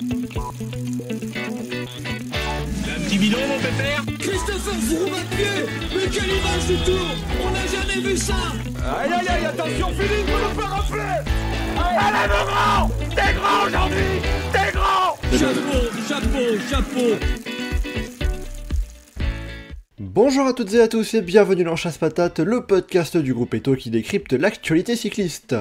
Un petit bidon, mon pépère. Christopher Froome à pied. Mais quelle image du tour. On n'a jamais vu ça. Aïe aïe aïe, attention Philippe, vous nous faire rafler. Allez mon grand, t'es grand aujourd'hui, t'es grand. Chapeau. Bonjour à toutes et à tous et bienvenue dans Chasse Patate, le podcast du groupe Eto qui décrypte l'actualité cycliste.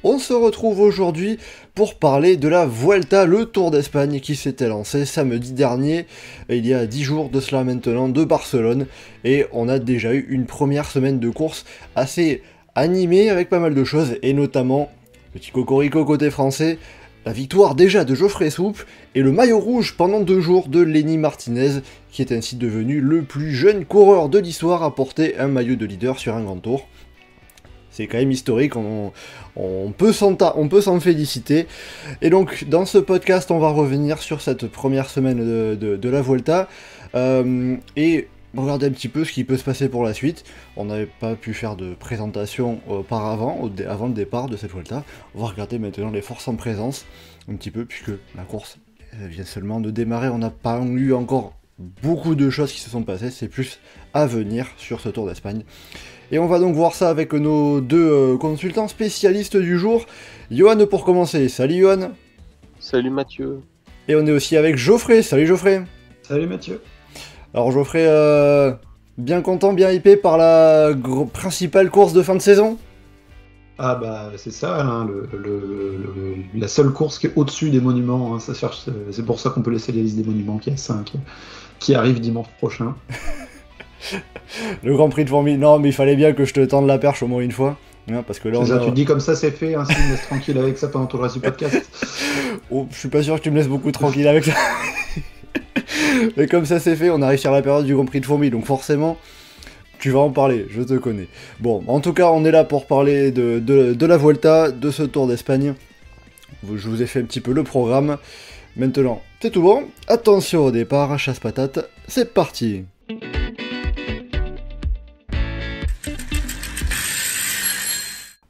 On se retrouve aujourd'hui pour parler de la Vuelta, le Tour d'Espagne qui s'était lancé samedi dernier, il y a 10 jours de cela maintenant, de Barcelone, et on a déjà eu une première semaine de course assez animée avec pas mal de choses, et notamment, petit cocorico côté français, la victoire déjà de Geoffrey Soupe et le maillot rouge pendant 2 jours de Lenny Martinez, qui est ainsi devenu le plus jeune coureur de l'histoire à porter un maillot de leader sur un grand tour. C'est quand même historique, on peut s'en féliciter. Et donc, dans ce podcast, on va revenir sur cette première semaine de la Vuelta, et regarder un petit peu ce qui peut se passer pour la suite. On n'avait pas pu faire de présentation auparavant, avant le départ de cette Vuelta. On va regarder maintenant les forces en présence, un petit peu, puisque la course vient seulement de démarrer. On n'a pas eu encore beaucoup de choses qui se sont passées, c'est plus à venir sur ce Tour d'Espagne. Et on va donc voir ça avec nos deux consultants spécialistes du jour. Johan pour commencer. Salut Johan. Salut Mathieu. Et on est aussi avec Geoffrey. Salut Geoffrey. Salut Mathieu. Alors Geoffrey, bien content, bien hypé par la principale course de fin de saison ? Ah bah c'est ça, hein, la seule course qui est au-dessus des monuments, hein, c'est pour ça qu'on peut laisser les listes des monuments qui arrive dimanche prochain. Le Grand Prix de Formule... Non mais il fallait bien que je te tende la perche au moins une fois. Hein, parce que là, c'est ça, tu te dis comme ça c'est fait, hein, si tu me laisses tranquille avec ça pendant tout le reste du podcast. Oh, je suis pas sûr que tu me laisses beaucoup tranquille avec ça. Mais comme ça c'est fait, on arrive sur la période du Grand Prix de Fourmis, donc forcément, tu vas en parler, je te connais. Bon, en tout cas, on est là pour parler de la Vuelta, de ce Tour d'Espagne. Je vous ai fait un petit peu le programme. Maintenant, c'est tout bon. Attention au départ, chasse patate, c'est parti.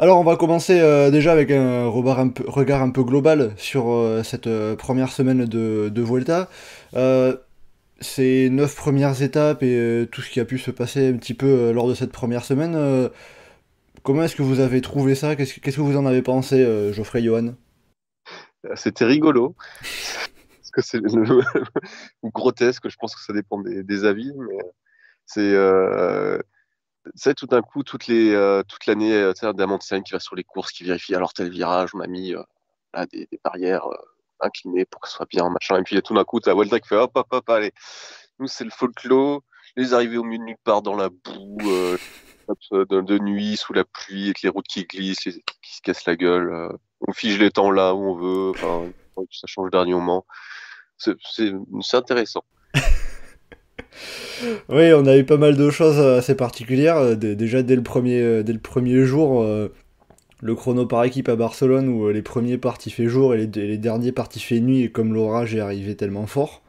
Alors on va commencer déjà avec un regard un peu global sur cette première semaine de Vuelta. Ces 9 premières étapes et tout ce qui a pu se passer un petit peu lors de cette première semaine, comment est-ce que vous avez trouvé ça ? Qu'est-ce que vous en avez pensé, Geoffrey, Johan ? C'était rigolo, parce que c'est ou grotesque, je pense que ça dépend des avis, mais c'est tout d'un coup, toute l'année, Damon qui va sur les courses, qui vérifie, alors tel virage, on a mis là, des barrières inclinées pour que ce soit bien, machin, et puis tout d'un coup, t'as Vuelta qui fait hop, allez, nous c'est le folklore, les arrivées au milieu de nulle part dans la boue, de nuit, sous la pluie, avec les routes qui glissent, les équipes qui se cassent la gueule, on fige les temps là où on veut, enfin, ça change au dernier moment, c'est intéressant. Oui, on a eu pas mal de choses assez particulières. Déjà dès le premier jour, le chrono par équipe à Barcelone, où les premiers parties fait jour et les derniers parties fait nuit, et comme l'orage est arrivé tellement fort,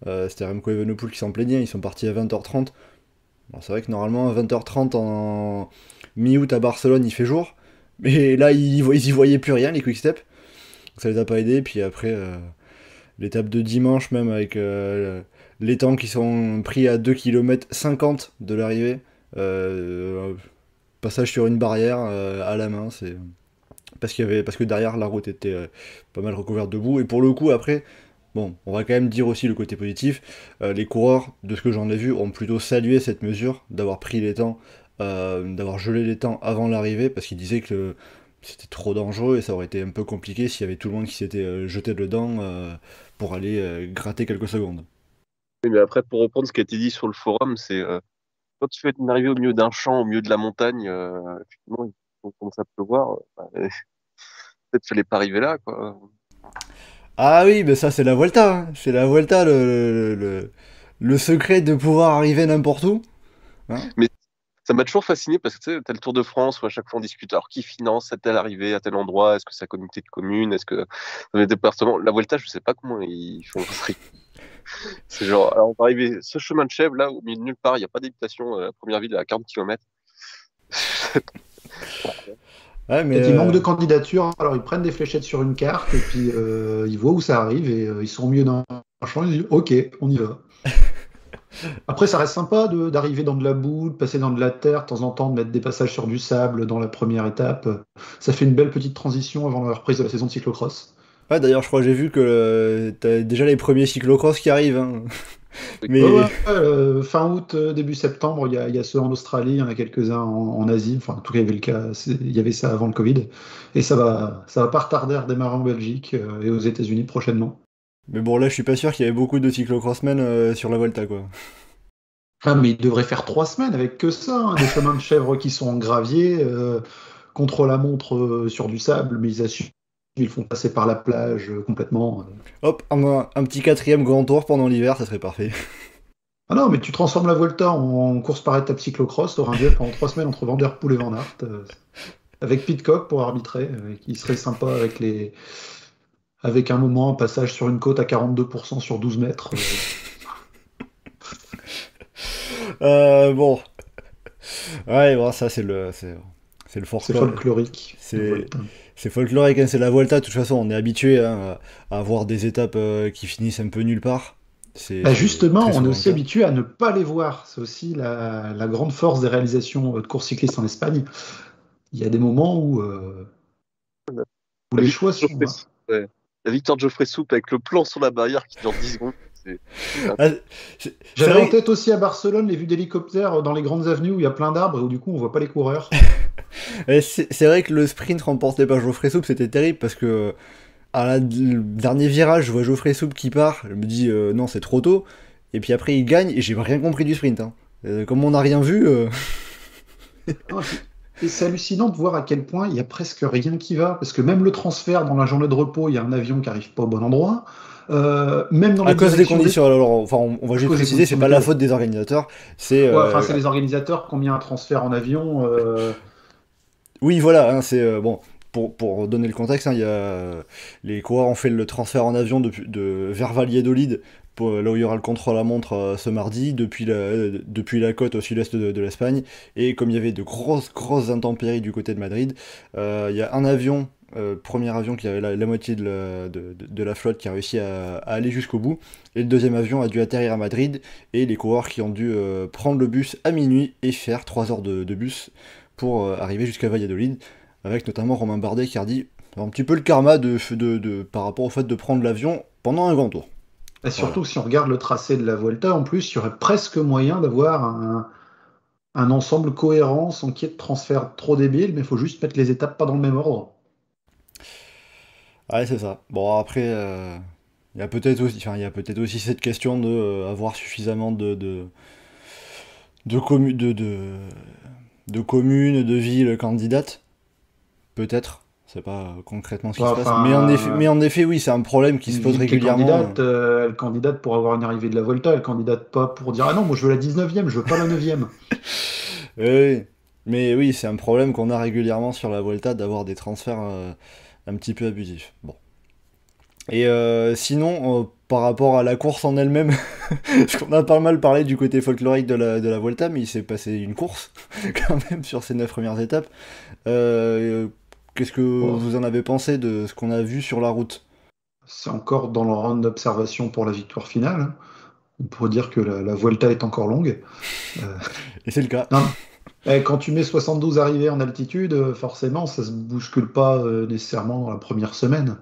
c'était Remco Evenepoel qui s'en plaignait, ils sont partis à 20h30. Bon, c'est vrai que normalement à 20h30 en mi-août à Barcelone il fait jour, mais là ils y voyaient plus rien, les quick-step, donc ça les a pas aidés. Puis après l'étape de dimanche, même avec les temps qui sont pris à 2 km 50 de l'arrivée, passage sur une barrière à la main, c'est parce que derrière la route était pas mal recouverte de boue. Et pour le coup après, bon, on va quand même dire aussi le côté positif, les coureurs, de ce que j'en ai vu, ont plutôt salué cette mesure d'avoir pris les temps, d'avoir gelé les temps avant l'arrivée, parce qu'ils disaient que c'était trop dangereux et ça aurait été un peu compliqué s'il y avait tout le monde qui s'était jeté dedans pour aller gratter quelques secondes. Oui, mais après, pour reprendre ce qui a été dit sur le forum, c'est quand tu fais une arrivée au milieu d'un champ, au milieu de la montagne, effectivement, il commence à pleuvoir, peut-être fallait pas arriver là, quoi. Ah oui, mais ça c'est la Vuelta, hein. C'est la Vuelta, le secret de pouvoir arriver n'importe où. Hein. Mais ça m'a toujours fasciné parce que tu sais, t'as le Tour de France où à chaque fois on discute, alors qui finance à telle arrivée, à tel endroit, est-ce que c'est la communauté de communes, est-ce que dans les départements, la Vuelta, je sais pas comment ils font. C'est genre, alors on va arriver ce chemin de chèvre là, au milieu de nulle part, il n'y a pas d'habitation, la première ville est à 40 km. Ouais, mais Et qu'il manque de candidatures, alors ils prennent des fléchettes sur une carte et puis ils voient où ça arrive et ils sont au milieu d'un champ, ils disent ok, on y va. Après, ça reste sympa d'arriver dans de la boue, de passer dans de la terre, de temps en temps de mettre des passages sur du sable dans la première étape. Ça fait une belle petite transition avant la reprise de la saison de cyclocross. ouais, d'ailleurs, je crois que j'ai vu que t'as déjà les premiers cyclocross qui arrivent, hein. Ouais, Mais ouais, fin août, début septembre, il y a ceux en Australie, il y en a quelques-uns en Asie. Enfin, en tout cas, il y avait le cas, il y avait ça avant le Covid. Et ça va pas retarder à redémarrer en Belgique et aux États-Unis prochainement. mais bon, là, je suis pas sûr qu'il y avait beaucoup de cyclocrossmen sur la Volta, quoi. Ah, mais il devrait faire 3 semaines avec que ça, hein, des chemins de chèvre qui sont en gravier, contre la montre sur du sable, mais ils assument, ils font passer par la plage complètement. Hop, un petit quatrième grand tour pendant l'hiver, ça serait parfait. Ah non, mais tu transformes la Volta en course par étape cyclocross, t'auras un duel pendant 3 semaines entre Van Der Poel et Van Aert, avec Pidcock pour arbitrer, qui serait sympa avec un moment, un passage sur une côte à 42% sur 12 mètres. Bon. Ouais, bon, ça, c'est le C'est folklore. folklorique. C'est Volta. c'est folklorique, hein, c'est la Volta. De toute façon, on est habitué, hein, à avoir des étapes qui finissent un peu nulle part. Bah C'est justement, très on est souvent le aussi cas. habitué à ne pas les voir. C'est aussi la grande force des réalisations de courses cyclistes en Espagne. Il y a des moments où La les victoire choix de sont, Geoffrey Soupe, ouais. La victoire de Geoffrey Soupe avec le plan sur la barrière qui dure 10 secondes. Ah, c'est J'avais en vrai, tête aussi à Barcelone les vues d'hélicoptères dans les grandes avenues où il y a plein d'arbres et où du coup on voit pas les coureurs. c'est vrai que le sprint remporté par Geoffrey Soupe, c'était terrible parce que le dernier virage, je vois Geoffrey Soupe qui part. Je me dis non, c'est trop tôt. Et puis après, il gagne et j'ai rien compris du sprint, hein. Comme on n'a rien vu. Ah, et c'est hallucinant de voir à quel point il y a presque rien qui va, parce que même le transfert dans la journée de repos, il y a un avion qui arrive pas au bon endroit. Même dans À les cause des directions des... conditions, alors, enfin, on va à juste cause des préciser, c'est conditions pas la météo. faute des organisateurs, c'est Ouais, enfin, c'est les organisateurs qui ont mis un transfert en avion. oui, voilà, hein, c'est bon. Pour donner le contexte, hein, il y a les coureurs ont fait le transfert en avion vers Valladolid, là où il y aura le contre-la-montre ce mardi, depuis la côte au sud-est de l'Espagne. Et comme il y avait de grosses intempéries du côté de Madrid, il y a un avion, premier avion qui avait la moitié de la flotte qui a réussi à aller jusqu'au bout. Et le deuxième avion a dû atterrir à Madrid. Et les coureurs qui ont dû prendre le bus à minuit et faire 3 heures de bus pour arriver jusqu'à Valladolid, avec notamment Romain Bardet qui a dit un petit peu le karma par rapport au fait de prendre l'avion pendant un grand tour. Et Voilà. surtout, si on regarde le tracé de la Vuelta, en plus, il y aurait presque moyen d'avoir un ensemble cohérent sans qu'il y ait de transfert trop débile, mais il faut juste mettre les étapes pas dans le même ordre. Ouais, c'est ça. Bon, après, il y a peut-être aussi cette question de avoir suffisamment de, commu- de communes, de villes candidates. Peut-être. C'est pas concrètement ce qui Ouais, se passe. Mais en effet, oui, c'est un problème qui une se pose ville qui est régulièrement. candidate, elle candidate pour avoir une arrivée de la Volta, elle candidate pas pour dire ah non, moi je veux la 19e, je veux pas la 9e. Oui, mais oui, c'est un problème qu'on a régulièrement sur la Vuelta d'avoir des transferts un petit peu abusifs. Bon. Et sinon, par rapport à la course en elle-même, parce qu'on a pas mal parlé du côté folklorique de la Vuelta, mais il s'est passé une course quand même sur ces 9 premières étapes. Qu'est-ce que Bon, vous en avez pensé de ce qu'on a vu sur la route? c'est encore dans le round d'observation pour la victoire finale, hein. On pourrait dire que la Vuelta est encore longue. Euh, Et c'est le cas. non, quand tu mets 72 arrivées en altitude, forcément, ça se bouscule pas nécessairement dans la première semaine.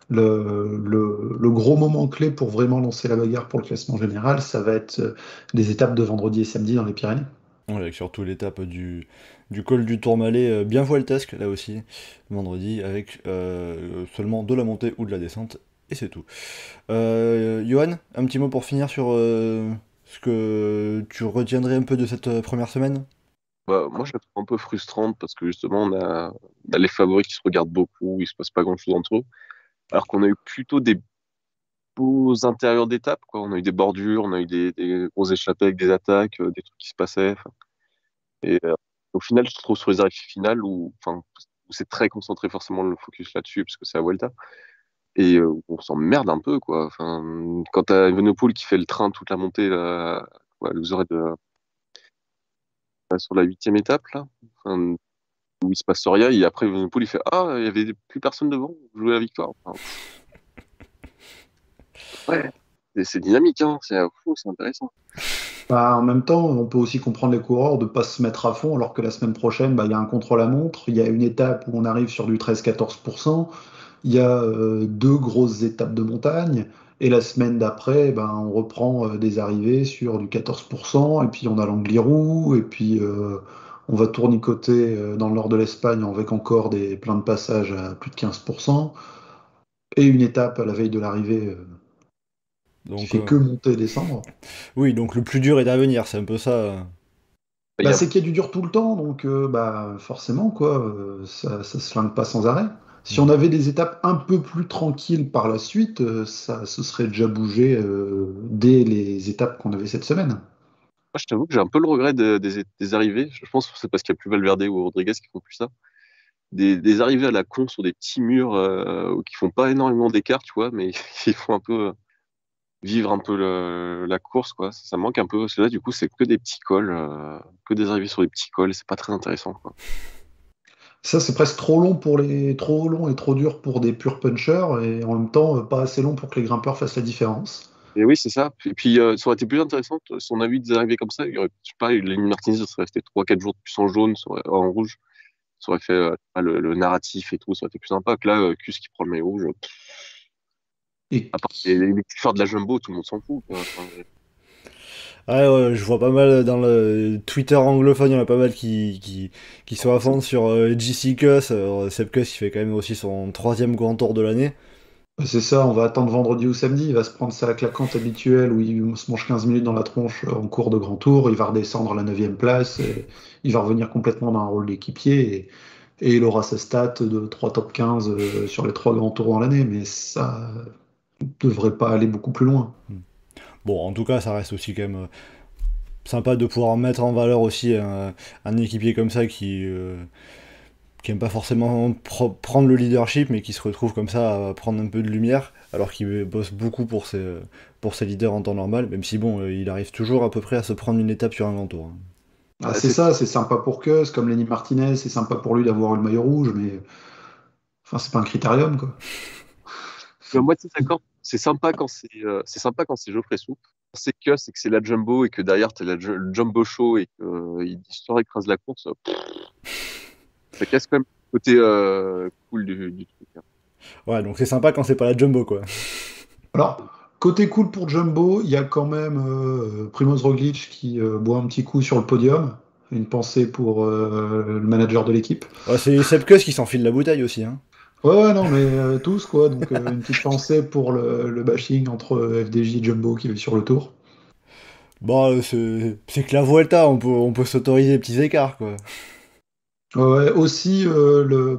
Le gros moment clé pour vraiment lancer la bagarre pour le classement général, ça va être des étapes de vendredi et samedi dans les Pyrénées. Ouais, avec surtout l'étape du col du Tourmalet, bien vueltesque là aussi, vendredi, avec seulement de la montée ou de la descente, et c'est tout. Johan, un petit mot pour finir sur ce que tu retiendrais un peu de cette première semaine? Bah, moi, je la trouve un peu frustrante parce que justement, on a les favoris qui se regardent beaucoup, il se passe pas grand-chose entre eux. Alors qu'on a eu plutôt des beaux intérieurs d'étape, quoi. On a eu des bordures, on a eu des gros échappées avec des attaques, des trucs qui se passaient. Enfin. Et au final, je trouve sur les arrivées finales où c'est très concentré forcément le focus là-dessus parce que c'est à Vuelta. Et on s'emmerde un peu, quoi. Enfin, quand t'as Evenepoel qui fait le train toute la montée, là, ouais, vous aurez sur la 8e étape, là. Enfin, où il se passe rien, et après Evenepoel il fait ah, il y avait plus personne devant, jouer la victoire. Enfin, ouais, c'est dynamique, hein, c'est intéressant. Bah, en même temps, on peut aussi comprendre les coureurs de ne pas se mettre à fond, alors que la semaine prochaine, bah, il y a un contre-la-montre, il y a une étape où on arrive sur du 13-14%, il y a deux grosses étapes de montagne, et la semaine d'après, ben, on reprend des arrivées sur du 14%, et puis on a l'Angliru, et puis on va tournicoter dans le nord de l'Espagne avec encore plein de passages à plus de 15%, et une étape à la veille de l'arrivée qui Donc, fait que monter et descendre. oui, donc le plus dur est à venir, c'est un peu ça. Il y Bah, a- c'est qu'il y a du dur tout le temps, donc bah, forcément, quoi, ça se flingue pas sans arrêt. Si on avait des étapes un peu plus tranquilles par la suite, ça se serait déjà bougé dès les étapes qu'on avait cette semaine. Moi, je t'avoue que j'ai un peu le regret des arrivées. Je pense que c'est parce qu'il n'y a plus Valverde ou Rodriguez qui font plus ça. Des arrivées à la con sur des petits murs qui font pas énormément d'écart, tu vois, mais il faut un peu vivre un peu la course, quoi. Ça manque un peu. Parce que là, du coup, c'est que des petits cols, que des arrivées sur des petits cols. C'est pas très intéressant, quoi. Ça, c'est presque trop long et trop dur pour des purs punchers, et en même temps, pas assez long pour que les grimpeurs fassent la différence. Et oui, c'est ça. Puis ça aurait été plus intéressant si on avait eu des arrivées comme ça. Il y aurait, je sais pas, Lenny Martinez serait resté 3-4 jours de plus en jaune, en rouge. Ça aurait fait le narratif et tout. Ça aurait été plus sympa que là, Kuss qui prend le maillot rouge. Et À part les kiffeurs de la Jumbo, tout le monde s'en fout, quoi. Enfin, Ouais, ouais, je vois pas mal dans le Twitter anglophone, il y en a pas mal qui sont à fond sur JC Kuss. Alors, Sepp Kuss, qui fait quand même aussi son troisième grand tour de l'année. c'est ça, on va attendre vendredi ou samedi, il va se prendre sa claquante habituelle où il se mange 15 minutes dans la tronche en cours de grand tour, il va redescendre à la 9e place, et il va revenir complètement dans un rôle d'équipier, et il aura sa stat de 3 top 15 sur les 3 grands tours dans l'année, mais ça devrait pas aller beaucoup plus loin. Bon, en tout cas, ça reste aussi quand même sympa de pouvoir mettre en valeur aussi un équipier comme ça qui aime pas forcément prendre le leadership, mais qui se retrouve comme ça à prendre un peu de lumière, alors qu'il bosse beaucoup pour ses leaders en temps normal, même si bon, il arrive toujours à peu près à se prendre une étape sur un grand tour, hein. Ah, c'est ça, c'est sympa pour Kuss, comme Lenny Martinez, c'est sympa pour lui d'avoir eu le maillot rouge, mais enfin, c'est pas un critérium, quoi. moi, tu sais, d'accord, c'est sympa quand c'est Geoffrey Soupe. Quand c'est Kuss et que c'est la Jumbo et que derrière, t'as le Jumbo Show et qu'il écrase la course, ça casse quand même le côté cool du truc, hein. Ouais, donc c'est sympa quand c'est pas la jumbo, quoi. Alors, côté cool pour Jumbo, il y a quand même Primoz Roglic qui boit un petit coup sur le podium. Une pensée pour le manager de l'équipe. Ouais, c'est Sepp Kuss qui s'enfile la bouteille aussi, hein. Ouais, ouais, non, mais tous, quoi. Donc, une petite pensée pour le bashing entre FDJ et Jumbo qui est sur le tour. Bon, c'est que la Vuelta, on peut s'autoriser des petits écarts, quoi. Ouais, ouais, aussi,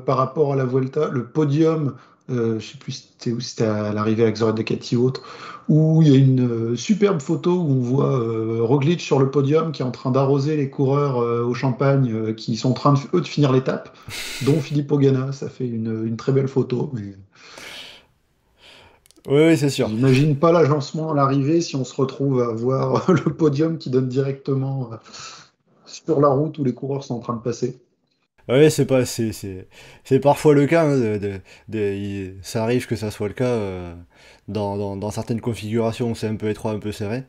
par rapport à la Vuelta, le podium, je sais plus c'était où, c'était à l'arrivée avec Zoran Dekati ou autre, où il y a une superbe photo où on voit Roglic sur le podium qui est en train d'arroser les coureurs au champagne qui sont en train eux de finir l'étape, dont Philippe Ogana. Ça fait une très belle photo, mais Oui, oui, c'est sûr. j'imagine pas l'agencement à l'arrivée si on se retrouve à voir le podium qui donne directement sur la route où les coureurs sont en train de passer. Ouais, c'est parfois le cas, hein, ça arrive que ça soit le cas dans certaines configurations où c'est un peu étroit, un peu serré.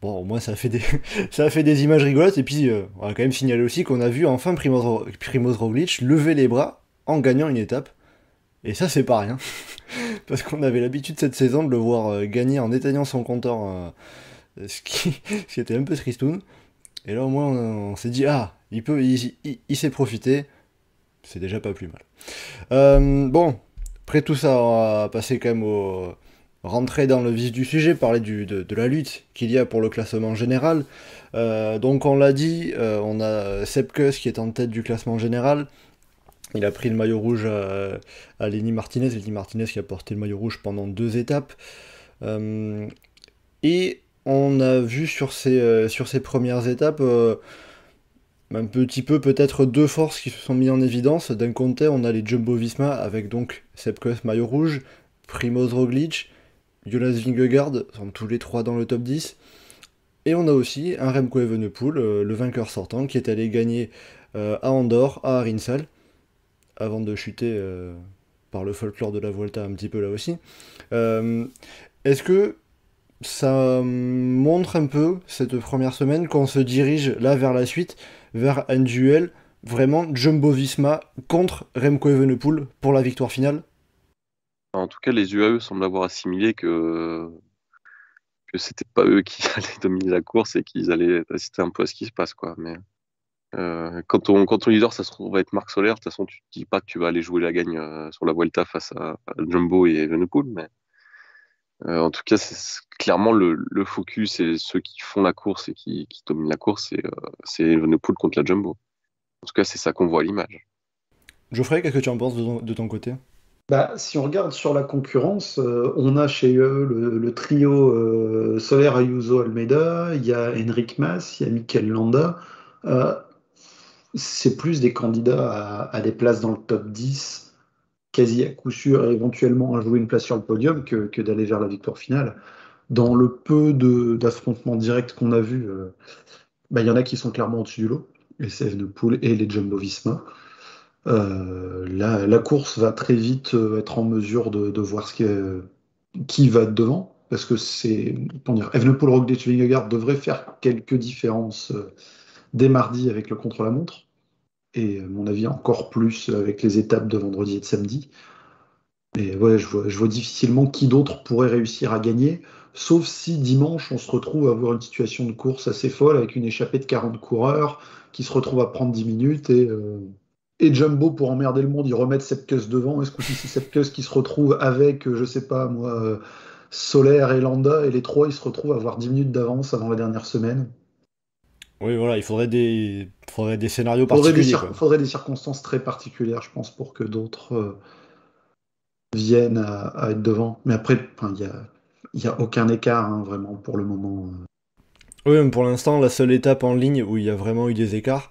Bon, au moins ça fait des, ça fait des images rigolotes, et puis on va quand même signaler aussi qu'on a vu enfin Primoz Roglic lever les bras en gagnant une étape. Et ça, c'est pas rien. Parce qu'on avait l'habitude cette saison de le voir gagner en éteignant son compteur, ce qui était un peu tristoun. Et là, au moins, on s'est dit, ah, il sait profiter. C'est déjà pas plus mal. Bon, après tout ça, on va passer quand même rentrer dans le vif du sujet, parler de la lutte qu'il y a pour le classement général. Donc on l'a dit, on a Sepp Kuss qui est en tête du classement général. Il a pris le maillot rouge à Lenny Martinez. Lenny Martinez qui a porté le maillot rouge pendant 2 étapes. Et on a vu sur ces premières étapes un petit peu peut-être 2 forces qui se sont mises en évidence. D'un côté, on a les Jumbo-Visma avec donc Sepp Kuss maillot rouge, Primoz Roglic, Jonas Vingegaard sont tous les 3 dans le top 10. Et on a aussi un Remco Evenepoel, le vainqueur sortant, qui est allé gagner à Andorre, à Arinsal. avant de chuter par le folklore de la Vuelta un petit peu là aussi. Est-ce que ça montre un peu, cette première semaine, qu'on se dirige là vers la suite, vers un duel vraiment Jumbo-Visma contre Remco Evenepoel pour la victoire finale? En tout cas, les UAE semblent avoir assimilé que c'était pas eux qui allaient dominer la course et qu'ils allaient assister un peu à ce qui se passe, quoi. Mais quand ton leader, ça se trouve va être Marc Soler, de toute façon, tu te dis pas que tu vas aller jouer la gagne sur la Vuelta face à Jumbo et Evenepoel, mais en tout cas, c'est clairement le focus et ceux qui font la course et qui dominent la course, c'est Evenepoel contre la Jumbo. En tout cas, c'est ça qu'on voit à l'image. Geoffrey, qu'est-ce que tu en penses de ton côté? Bah, si on regarde sur la concurrence, on a chez eux le trio Soler, Ayuso, Almeida, il y a Enric Mas, il y a Mikel Landa. Euh, c'est plus des candidats à des places dans le top 10, quasi à coup sûr, et éventuellement à jouer une place sur le podium que d'aller vers la victoire finale. Dans le peu d'affrontements directs qu'on a vus, bah, il y en a qui sont clairement au-dessus du lot, les Evenepoel et les Jumbo-Visma. La course va très vite être en mesure de voir qui va être devant, parce que c'est, comment dire, Evenepoel, Roglic, Vingegaard devraient faire quelques différences dès mardi avec le contre-la-montre, et à mon avis encore plus avec les étapes de vendredi et de samedi. Et ouais, je vois difficilement qui d'autre pourrait réussir à gagner, sauf si dimanche on se retrouve à avoir une situation de course assez folle avec une échappée de 40 coureurs qui se retrouvent à prendre 10 minutes et Jumbo pour emmerder le monde, ils remettent Sepkus devant. Et ce coup-ci, c'est Sepkus qui se retrouve avec, je sais pas moi, Soler et Landa, et les trois ils se retrouvent à avoir 10 minutes d'avance avant la dernière semaine. Oui, voilà, il faudrait des scénarios particuliers, quoi. Faudrait des circonstances très particulières, je pense, pour que d'autres viennent à être devant. Mais après, enfin, il y a aucun écart hein, vraiment pour le moment. Oui, mais pour l'instant, la seule étape en ligne où il y a vraiment eu des écarts,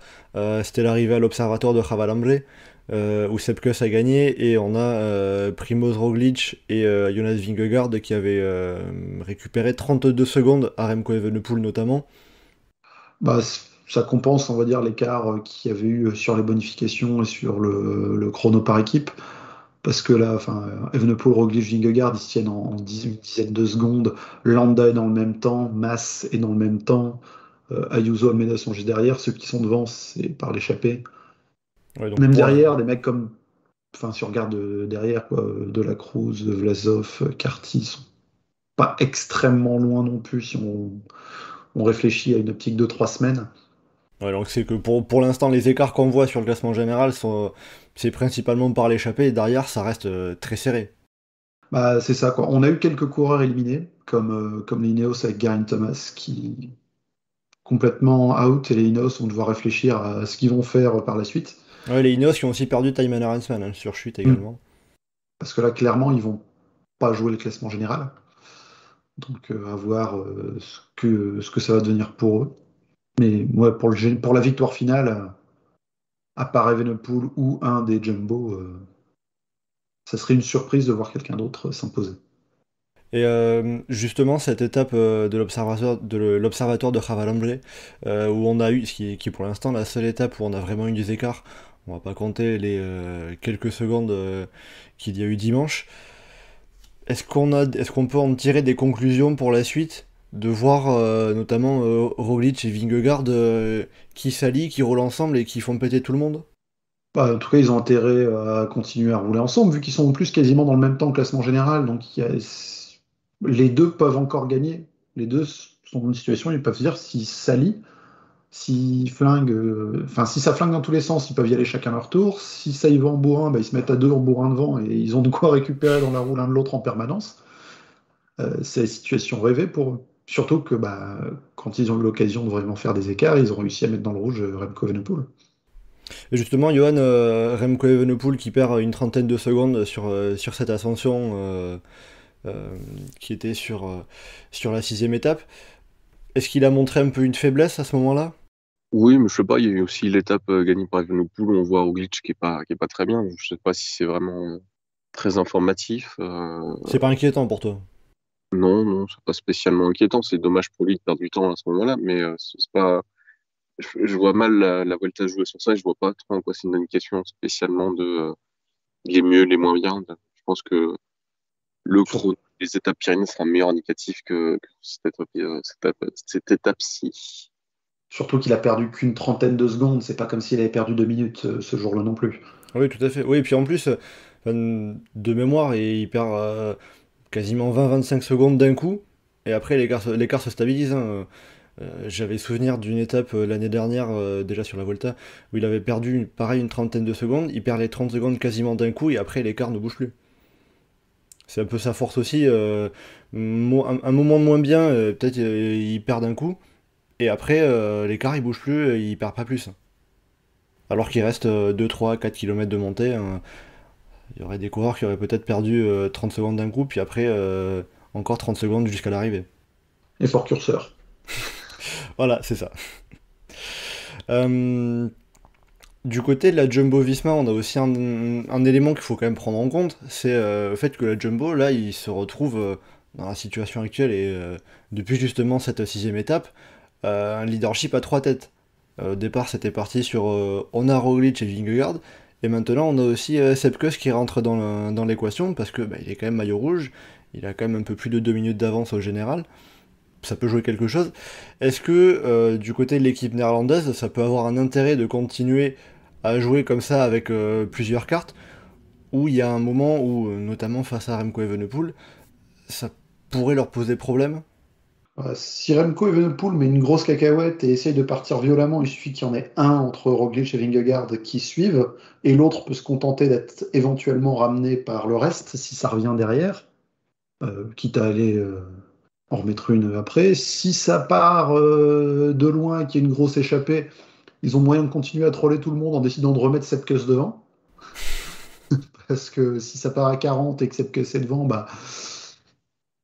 c'était l'arrivée à l'Observatoire de Javalambre, où Sepkus a gagné, et on a Primoz Roglic et Jonas Vingegaard qui avaient récupéré 32 secondes à Remco Evenepoel notamment. Bah, ça compense, on va dire, l'écart qu'il y avait eu sur les bonifications et sur le chrono par équipe. Parce que là, enfin, Evenepoel, Roglic, Vingegaard, ils se tiennent en une dizaine de secondes. Landa est dans le même temps, Mas est dans le même temps. Ayuso, Almeida sont juste derrière. Ceux qui sont devant, c'est par l'échappée. Ouais, donc Même pour derrière, des mecs comme, enfin, si on regarde derrière, quoi, De la Cruz, Vlasov, Carty sont pas extrêmement loin non plus si on réfléchit à une optique de 3 semaines. ouais, donc c'est que pour l'instant, les écarts qu'on voit sur le classement général c'est principalement par l'échappée, et derrière, ça reste très serré. Bah, c'est ça, quoi. On a eu quelques coureurs éliminés, comme les Ineos avec Geraint Thomas, qui complètement out, et les Ineos vont devoir réfléchir à ce qu'ils vont faire par la suite. Ouais, les Ineos qui ont aussi perdu Thymen Arensman hein, sur chute Mm. également. Parce que là, clairement, ils vont pas jouer le classement général. Donc, à voir ce que ça va devenir pour eux. Mais ouais, pour la victoire finale, à part Evenepoel ou un des Jumbo, ça serait une surprise de voir quelqu'un d'autre s'imposer. Et justement, cette étape l'observatoire de Javalambre, où on a eu, qui est pour l'instant la seule étape où on a vraiment eu des écarts, on va pas compter les quelques secondes qu'il y a eu dimanche, est-ce qu'on peut en tirer des conclusions pour la suite, de voir notamment Roglic et Vingegaard qui s'allient, qui roulent ensemble et qui font péter tout le monde? Bah, en tout cas, ils ont intérêt à continuer à rouler ensemble, vu qu'ils sont en plus quasiment dans le même temps au classement général. Donc, les deux peuvent encore gagner. Les deux sont dans une situation où ils peuvent se dire s'ils s'allient, s'ils flinguent, enfin, si ça flingue dans tous les sens, ils peuvent y aller chacun leur tour. Si ça y va en bourrin, bah, ils se mettent à deux en bourrin devant et ils ont de quoi récupérer dans la roue l'un de l'autre en permanence. C'est la situation rêvée pour eux. Surtout que bah, quand ils ont eu l'occasion de vraiment faire des écarts, ils ont réussi à mettre dans le rouge Remco Evenepoel. Et justement, Johan, Remco Evenepoel qui perd une trentaine de secondes sur cette ascension qui était sur la sixième étape. Est-ce qu'il a montré un peu une faiblesse à ce moment-là? Oui, mais je sais pas, il y a eu aussi l'étape gagnée par Evenepoel où on voit Roglic qui est pas très bien. Je sais pas si c'est vraiment très informatif. C'est pas inquiétant pour toi? Non, non, c'est pas spécialement inquiétant. C'est dommage pour lui de perdre du temps à ce moment-là, mais c'est pas. je vois mal la Vuelta jouer sur ça et je vois pas trop en quoi c'est une indication spécialement de les mieux, les moins bien. Je pense que le Sur- chrono des étapes Pyrénées sera un meilleur indicatif que cette étape-ci. Surtout qu'il a perdu qu'une trentaine de secondes, c'est pas comme s'il avait perdu 2 minutes ce jour-là non plus. Oui, tout à fait. Oui, et puis en plus, de mémoire, il perd quasiment 20-25 secondes d'un coup, et après l'écart se stabilise, hein. J'avais souvenir d'une étape l'année dernière, déjà sur la Volta, où il avait perdu pareil une trentaine de secondes, il perd les 30 secondes quasiment d'un coup, et après l'écart ne bouge plus. C'est un peu sa force aussi. Un moment de moins bien, peut-être il perd d'un coup, et après l'écart il bouge plus, il perd pas plus. Alors qu'il reste 2, 3, 4 km de montée, hein. Il y aurait des coureurs qui auraient peut-être perdu 30 secondes d'un coup, puis après encore 30 secondes jusqu'à l'arrivée. Effort curseur. Voilà, c'est ça. Euh, du côté de la Jumbo-Visma, on a aussi un élément qu'il faut quand même prendre en compte, c'est le fait que la Jumbo, là, il se retrouve dans la situation actuelle, et depuis justement cette sixième étape, un leadership à trois têtes. Au départ, c'était parti sur Ona, Roglic et Vingegaard, et maintenant on a aussi Sepp Kuss qui rentre dans l'équation, parce que il est quand même maillot rouge, il a quand même un peu plus de 2 minutes d'avance au général, ça peut jouer quelque chose. Est-ce que du côté de l'équipe néerlandaise, ça peut avoir un intérêt de continuer à jouer comme ça avec plusieurs cartes, où il y a un moment où, notamment face à Remco Evenepoel, ça pourrait leur poser problème? Si Remco Evenepoel met une grosse cacahuète et essaye de partir violemment, il suffit qu'il y en ait un entre Roglic et Vingegaard qui suivent, et l'autre peut se contenter d'être éventuellement ramené par le reste si ça revient derrière, quitte à aller en remettre une après. Si ça part de loin et qu'il y a une grosse échappée, ils ont moyen de continuer à troller tout le monde en décidant de remettre Sepkus devant. Parce que si ça part à 40 et que Sepkus est devant,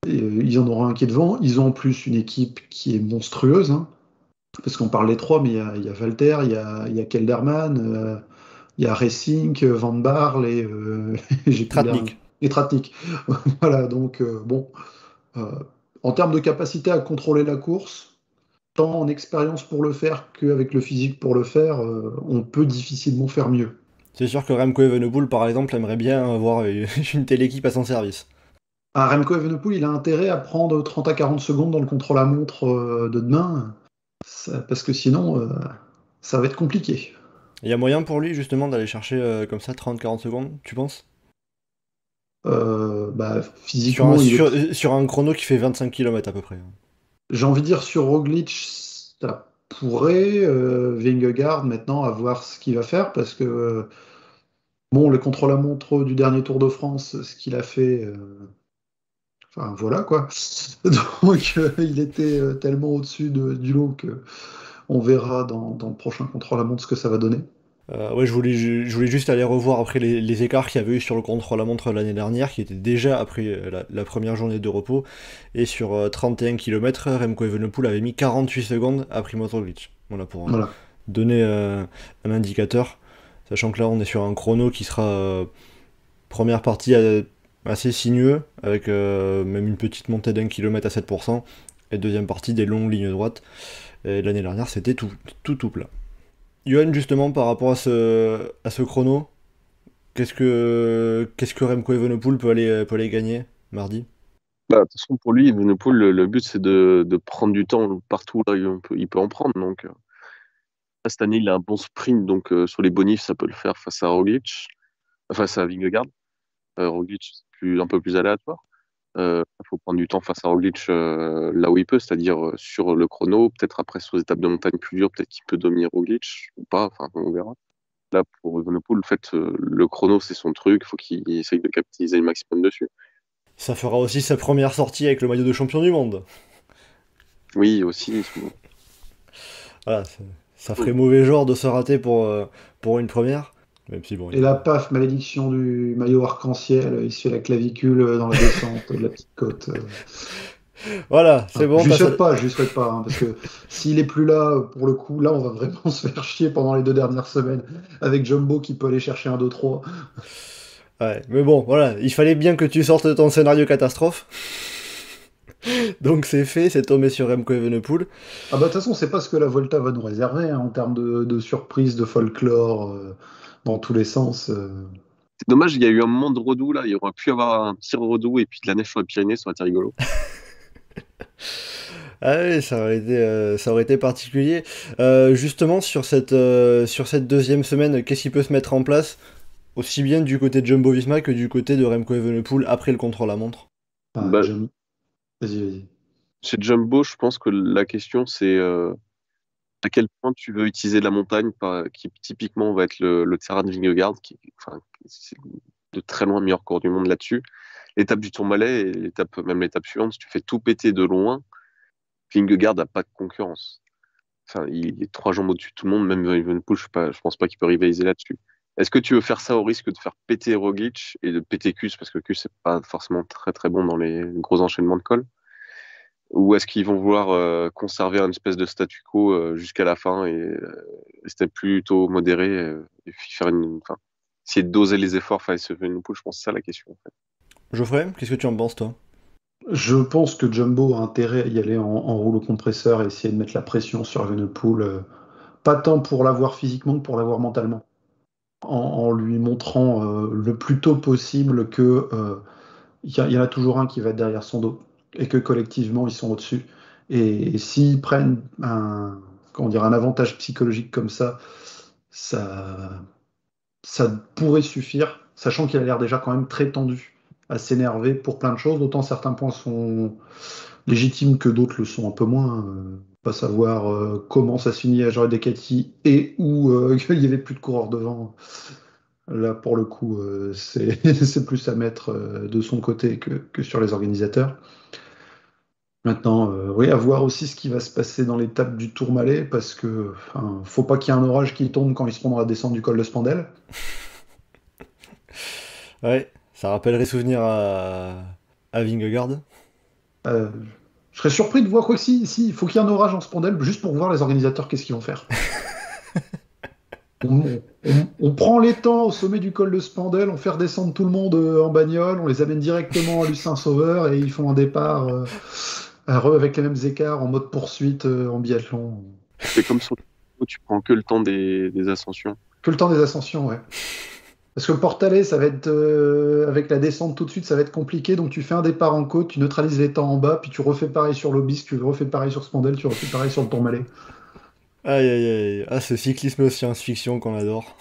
ils en auront un qui est devant. Ils ont en plus une équipe qui est monstrueuse, hein. Parce qu'on parle des trois, mais il y a Walter, il y a Kelderman, il y a Racing, Van Baarle et j'ai plus Tratnik. et Tratnik. Voilà, donc bon. Euh, En termes de capacité à contrôler la course, tant en expérience pour le faire qu'avec le physique pour le faire, on peut difficilement faire mieux. C'est sûr que Remco Evenepoel, par exemple, aimerait bien avoir une telle équipe à son service. Remco Evenepoel, il a intérêt à prendre 30 à 40 secondes dans le contre-la-montre de demain, parce que sinon, ça va être compliqué. Il y a moyen pour lui, justement, d'aller chercher comme ça 30-40 secondes, tu penses? Physiquement, Sur un chrono qui fait 25 km à peu près. j'ai envie de dire sur Roglic, ça pourrait. Vingegaard, maintenant, à voir ce qu'il va faire, parce que bon, le contre-la-montre du dernier Tour de France, ce qu'il a fait, enfin voilà quoi. Donc il était tellement au-dessus du lot que on verra dans le prochain contre-la-montre ce que ça va donner. Ouais, je voulais juste aller revoir après les écarts qu'il y avait eu sur le contre-la-montre l'année dernière, qui était déjà après la première journée de repos. Et sur 31 km, Remco Evenepoel avait mis 48 secondes à Primož Roglic. Voilà, pour Voilà. donner un indicateur. Sachant que là, on est sur un chrono qui sera première partie assez sinueux, avec même une petite montée d'1 km à 7%, et deuxième partie des longues lignes droites. Et l'année dernière, c'était tout plat. Johan, justement, par rapport à ce chrono, qu'est-ce que Remco Evenepoel peut aller gagner mardi? De toute façon, pour lui, Evenepoel, le but, c'est de prendre du temps partout là où il peut en prendre. Donc, cette année, il a un bon sprint. Donc, sur les bonifs, ça peut le faire face à Roglic, face à Vingegaard. Roglic, c'est un peu plus aléatoire. Il faut prendre du temps face à Roglic là où il peut, c'est-à-dire sur le chrono. Peut-être après, sur les étapes de montagne plus dures, peut-être qu'il peut dominer Roglic ou pas. Enfin, on verra. Là, pour Evenepoel, le fait, le chrono, c'est son truc. Il faut qu'il essaye de capitaliser le maximum dessus. Ça fera aussi sa première sortie avec le maillot de champion du monde. Oui, aussi. Voilà, ça ferait mauvais genre de se rater pour une première. Même si bon. Et la paf, malédiction du maillot arc-en-ciel, il se fait la clavicule dans la descente de la petite côte. Voilà, c'est bon. Je lui souhaite pas, hein, parce que s'il est plus là, pour le coup, là, on va vraiment se faire chier pendant les 2 dernières semaines avec Jumbo qui peut aller chercher un 2-3. Ouais, mais bon, voilà, il fallait bien que tu sortes de ton scénario catastrophe. Donc c'est fait, c'est tombé sur Remco Evenepoel. Ah bah de toute façon, c'est pas ce que la Volta va nous réserver hein, en termes de surprises, de folklore, dans tous les sens. C'est dommage, il y a eu un moment de redoux là. Il y aurait pu y avoir un petit redoux et puis de la neige sur les Pyrénées, ça aurait été rigolo. Ah oui, ça aurait été particulier. Justement, sur cette deuxième semaine, qu'est-ce qui peut se mettre en place, aussi bien du côté de Jumbo-Visma que du côté de Remco Evenepoel après le contre-la-montre? Enfin, Bah, Vas-y, vas-y. chez Jumbo, je pense que la question c'est à quel point tu veux utiliser la montagne, qui typiquement va être le terrain de Vingegaard, enfin, c'est de très loin le meilleur cours du monde là-dessus. L'étape du Tourmalet et même l'étape suivante, si tu fais tout péter de loin, Vingegaard n'a pas de concurrence. Enfin, il est 3 jambes au-dessus de tout le monde, même Evenepoel, je pense pas qu'il peut rivaliser là-dessus. Est-ce que tu veux faire ça au risque de faire péter Roglic et de péter Kuss, parce que Kuss c'est pas forcément très très bon dans les gros enchaînements de col, ou est-ce qu'ils vont vouloir conserver un espèce de statu quo jusqu'à la fin et rester plutôt modéré et puis enfin, essayer de doser les efforts face à Evenepoel, je pense que c'est ça la question en fait. Geoffrey, qu'est-ce que tu en penses, toi? Je pense que Jumbo a intérêt à y aller en rouleau compresseur et essayer de mettre la pression sur Evenepoel, pas tant pour l'avoir physiquement que pour l'avoir mentalement, en lui montrant le plus tôt possible que y en a toujours un qui va être derrière son dos et que collectivement ils sont au-dessus. Et s'ils prennent comment dire, un avantage psychologique comme ça, ça pourrait suffire, sachant qu'il a l'air déjà quand même très tendu à s'énerver pour plein de choses, d'autant certains points sont légitimes que d'autres le sont un peu moins. Pas savoir comment ça se finit à Jorge Decati et où il n'y avait plus de coureurs devant. Là, pour le coup, c'est plus à mettre de son côté que sur les organisateurs. Maintenant, oui, à voir aussi ce qui va se passer dans l'étape du Tourmalet, parce que enfin, faut pas qu'il y ait un orage qui tombe quand ils seront dans la descente du col de Spandel. Ouais, ça rappellerait souvenir à Vingegaard. Euh, je serais surpris de voir quoi que si, il faut qu'il y ait un orage en Spandel, juste pour voir les organisateurs qu'est-ce qu'ils vont faire. On prend les temps au sommet du col de Spandel, on fait redescendre tout le monde en bagnole, on les amène directement à Lucin-Sauveur et ils font un départ avec les mêmes écarts en mode poursuite en biathlon. C'est comme sur le tu prends que le temps des ascensions. Que le temps des ascensions, ouais. Parce que le Portalet, ça va être avec la descente tout de suite, ça va être compliqué. Donc tu fais un départ en côte, tu neutralises les temps en bas, puis tu refais pareil sur l'Aubisque, tu refais pareil sur Spandel, tu refais pareil sur le Tourmalet. Aïe aïe aïe, ah ce cyclisme science-fiction qu'on adore.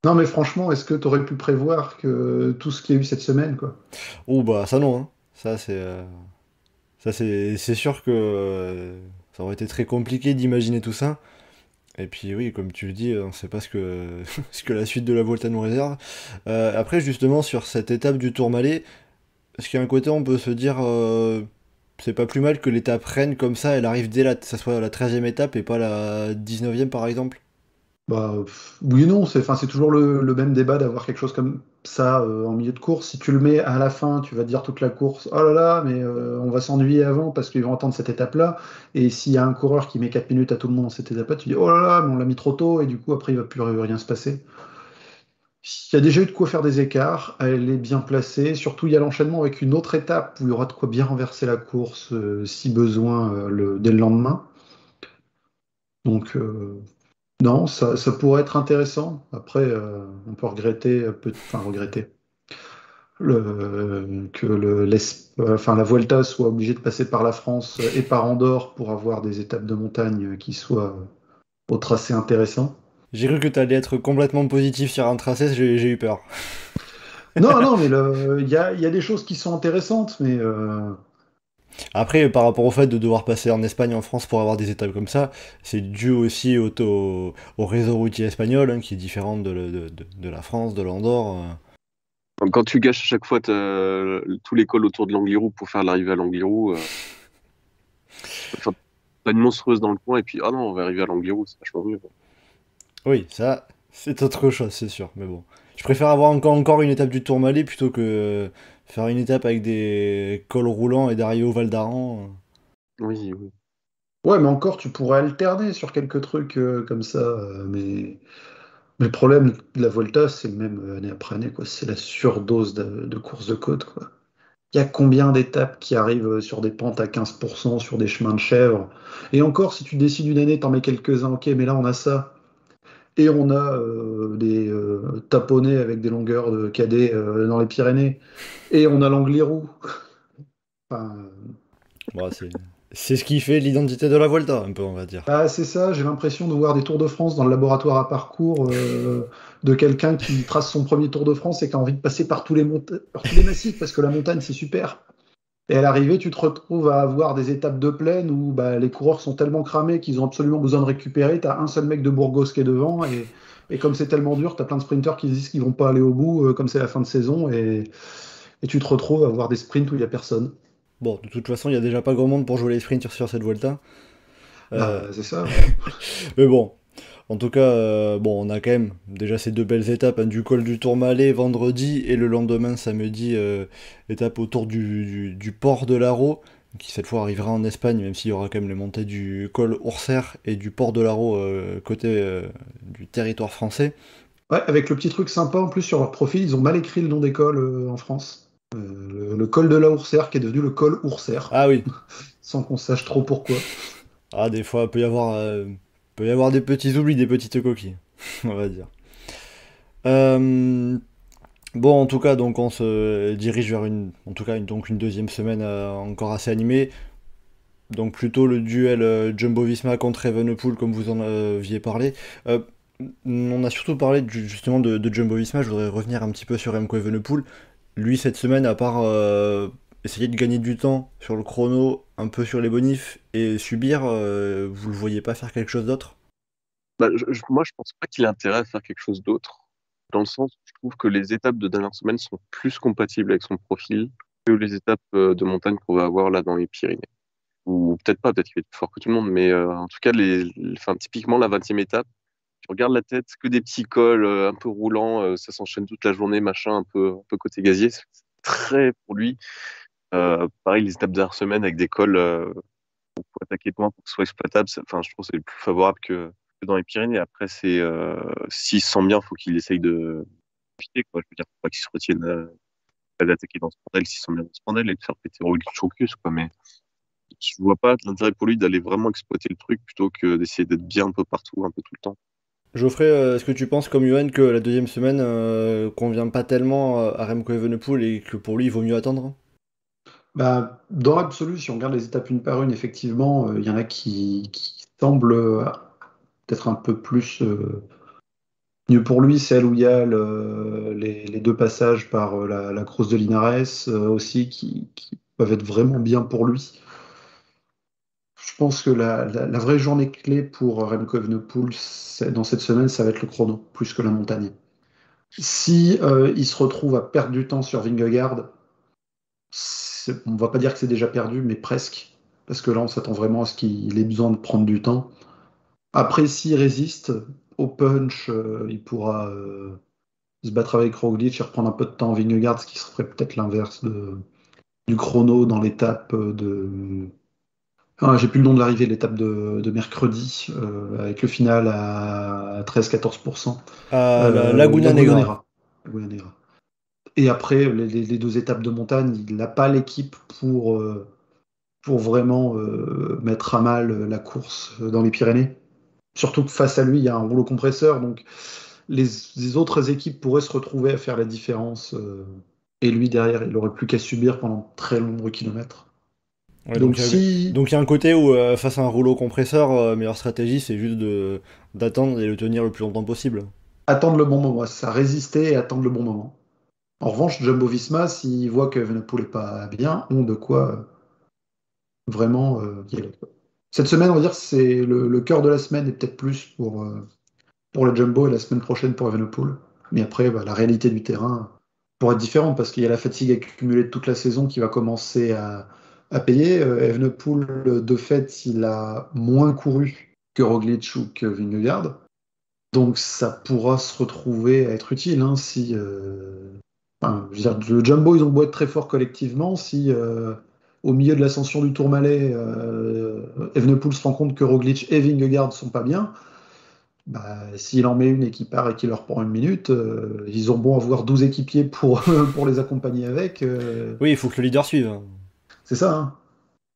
Non mais franchement, est-ce que tu aurais pu prévoir que tout ce qu'il y a eu cette semaine, quoi? Oh bah ça non, hein. Ça c'est sûr que ça aurait été très compliqué d'imaginer tout ça. Et puis oui, comme tu le dis, on sait pas ce que la suite de la Volta nous réserve. Après justement sur cette étape du Tourmalet, est-ce qu'il y a un côté on peut se dire c'est pas plus mal que l'étape reine comme ça, elle arrive ça soit la 13e étape et pas la 19e par exemple? Bah, oui et non, c'est toujours le même débat d'avoir quelque chose comme ça en milieu de course. Si tu le mets à la fin, tu vas te dire toute la course, oh là là, mais on va s'ennuyer avant parce qu'ils vont attendre cette étape-là. Et s'il y a un coureur qui met 4 minutes à tout le monde dans cette étape-là, tu dis, oh là là, mais on l'a mis trop tôt et du coup après il va plus rien se passer. Il y a déjà eu de quoi faire des écarts, elle est bien placée, surtout il y a l'enchaînement avec une autre étape où il y aura de quoi bien renverser la course si besoin dès le lendemain. Donc non, ça pourrait être intéressant. Après, on peut regretter, enfin regretter, enfin, la Vuelta soit obligée de passer par la France et par Andorre pour avoir des étapes de montagne qui soient au tracé intéressant. J'ai cru que t'allais être complètement positif sur un tracé, j'ai eu peur. Non, non, mais il y a des choses qui sont intéressantes, mais Après, par rapport au fait de devoir passer en Espagne, en France pour avoir des étapes comme ça, c'est dû aussi au réseau routier espagnol, hein, qui est différent de la France, de l'Andorre. Donc, quand tu gâches à chaque fois tous les cols autour de l'Angliru pour faire l'arrivée à l'Angliru, enfin, t'as une monstrueuse dans le coin et puis ah non, on va arriver à l'Angliru, c'est vachement mieux. Oui, ça, c'est autre chose, c'est sûr. Mais bon, je préfère avoir encore une étape du Tourmalet plutôt que faire une étape avec des cols roulants et d'arriver au Val d'Aran. Oui, oui. ouais, mais encore, tu pourrais alterner sur quelques trucs comme ça. Mais le problème de la Volta, c'est même année après année, quoi. C'est la surdose de courses de côte, quoi. Il y a combien d'étapes qui arrivent sur des pentes à 15%, sur des chemins de chèvre? Et encore, si tu décides une année, t'en mets quelques-uns, ok, mais là on a ça. Et on a des taponnés avec des longueurs de cadet dans les Pyrénées. Et on a l'Angliru. Enfin, Bon, c'est ce qui fait l'identité de la Vuelta, un peu, on va dire. bah, c'est ça, j'ai l'impression de voir des Tours de France dans le laboratoire à parcours de quelqu'un qui trace son premier Tour de France et qui a envie de passer par par tous les massifs parce que la montagne c'est super. Et à l'arrivée, tu te retrouves à avoir des étapes de plaine où bah, les coureurs sont tellement cramés qu'ils ont absolument besoin de récupérer. Tu as un seul mec de Burgos qui est devant et comme c'est tellement dur, tu as plein de sprinteurs qui se disent qu'ils vont pas aller au bout comme c'est la fin de saison et tu te retrouves à avoir des sprints où il n'y a personne. Bon, de toute façon, il y a déjà pas grand monde pour jouer les sprints sur cette Vuelta. Bah, Euh, c'est ça. mais bon, en tout cas, bon, on a quand même déjà ces deux belles étapes, hein, du col du Tourmalet vendredi et le lendemain, samedi, étape autour du port de l'Aro, qui cette fois arrivera en Espagne, même s'il y aura quand même les montées du col Ourser et du port de l'Aro côté du territoire français. Ouais, avec le petit truc sympa en plus sur leur profil, ils ont mal écrit le nom des cols en France. Le col de la Ourserre qui est devenu le col Ourserre, Ah oui, sans qu'on sache trop pourquoi. ah, des fois, peut y avoir des petits oublis, des petites coquilles, on va dire. Euh, Bon, en tout cas, donc on se dirige vers en tout cas, donc une deuxième semaine encore assez animée. Donc plutôt le duel Jumbo-Visma contre Evenepoel, comme vous en aviez parlé. Euh, on a surtout parlé justement de Jumbo-Visma. Je voudrais revenir un petit peu sur Remco Evenepoel. Lui, cette semaine, à part essayer de gagner du temps sur le chrono, un peu sur les bonifs et subir, vous le voyez pas faire quelque chose d'autre? Bah, moi, je pense pas qu'il ait intérêt à faire quelque chose d'autre, dans le sens où je trouve que les étapes de dernière semaine sont plus compatibles avec son profil que les étapes de montagne qu'on va avoir là dans les Pyrénées. Ou peut-être pas, peut-être qu'il va être plus fort que tout le monde, mais en tout cas, enfin, typiquement la 20e étape, tu regardes la tête, que des petits cols un peu roulants, ça s'enchaîne toute la journée, machin, un peu côté gazier, c'est très pour lui. Pareil, les étapes de dernière semaine avec des cols pour attaquer loin pour que ce soit exploitable, enfin, je trouve que c'est le plus favorable que dans les Pyrénées. Après, s'il se sent bien, faut qu'il essaye de profiter, quoi. Je veux dire, faut pas qu'il se retienne pas d'attaquer dans ce bordel s'il se sent bien dans ce bordel et de faire péter Roglic Chocus, quoi. Mais je vois pas l'intérêt pour lui d'aller vraiment exploiter le truc plutôt que d'essayer d'être bien un peu partout, un peu tout le temps. Geoffrey, est-ce que tu penses comme Johan que la deuxième semaine convient pas tellement à Remco Evenepoel et que pour lui il vaut mieux attendre? Bah, dans l'absolu, si on regarde les étapes une par une, effectivement, il y en a qui semblent peut-être un peu plus mieux pour lui. Celle où il y a les deux passages par la Crosse de Linares aussi qui peuvent être vraiment bien pour lui. Je pense que la vraie journée clé pour Remco Evenepoel dans cette semaine, ça va être le chrono, plus que la montagne. Si il se retrouve à perdre du temps sur Vingegaard, on va pas dire que c'est déjà perdu, mais presque. Parce que là, on s'attend vraiment à ce qu'il ait besoin de prendre du temps. Après, s'il résiste au punch, il pourra se battre avec Roglic et reprendre un peu de temps en Vingegaard, ce qui serait peut-être l'inverse du chrono dans l'étape de. Ah, j'ai plus le nom de l'arrivée, l'étape de mercredi, avec le final à 13-14%. À la Laguna Negra. Laguna Negra. Et après, les deux étapes de montagne, il n'a pas l'équipe pour vraiment mettre à mal la course dans les Pyrénées. Surtout que face à lui, il y a un rouleau compresseur, donc les autres équipes pourraient se retrouver à faire la différence. Et lui, derrière, il n'aurait plus qu'à subir pendant de très nombreux kilomètres. Ouais, Donc si donc il y a un côté où face à un rouleau compresseur, meilleure stratégie c'est juste d'attendre et le tenir le plus longtemps possible. attendre le bon moment, ça résister et attendre le bon moment. En revanche, Jumbo-Visma, s'ils voient que Evenepoel n'est pas bien, ont de quoi vraiment y aller. Cette semaine, on va dire, c'est le cœur de la semaine et peut-être plus pour le Jumbo et la semaine prochaine pour Evenepoel. Mais après, bah, la réalité du terrain pourrait être différente parce qu'il y a la fatigue accumulée de toute la saison qui va commencer à payer. Evenepoel, de fait, il a moins couru que Roglic ou que Vingegaard. Donc ça pourra se retrouver à être utile hein, si. Enfin, je veux dire, le Jumbo, ils ont beau être très forts collectivement, si au milieu de l'ascension du Tourmalet, Evenepoel se rend compte que Roglic et Vingegaard sont pas bien, S'il en met une et qu'il part et qu'il leur prend une minute, ils ont beau avoir 12 équipiers pour, pour les accompagner avec. Oui, il faut que le leader suive, hein. C'est ça, hein.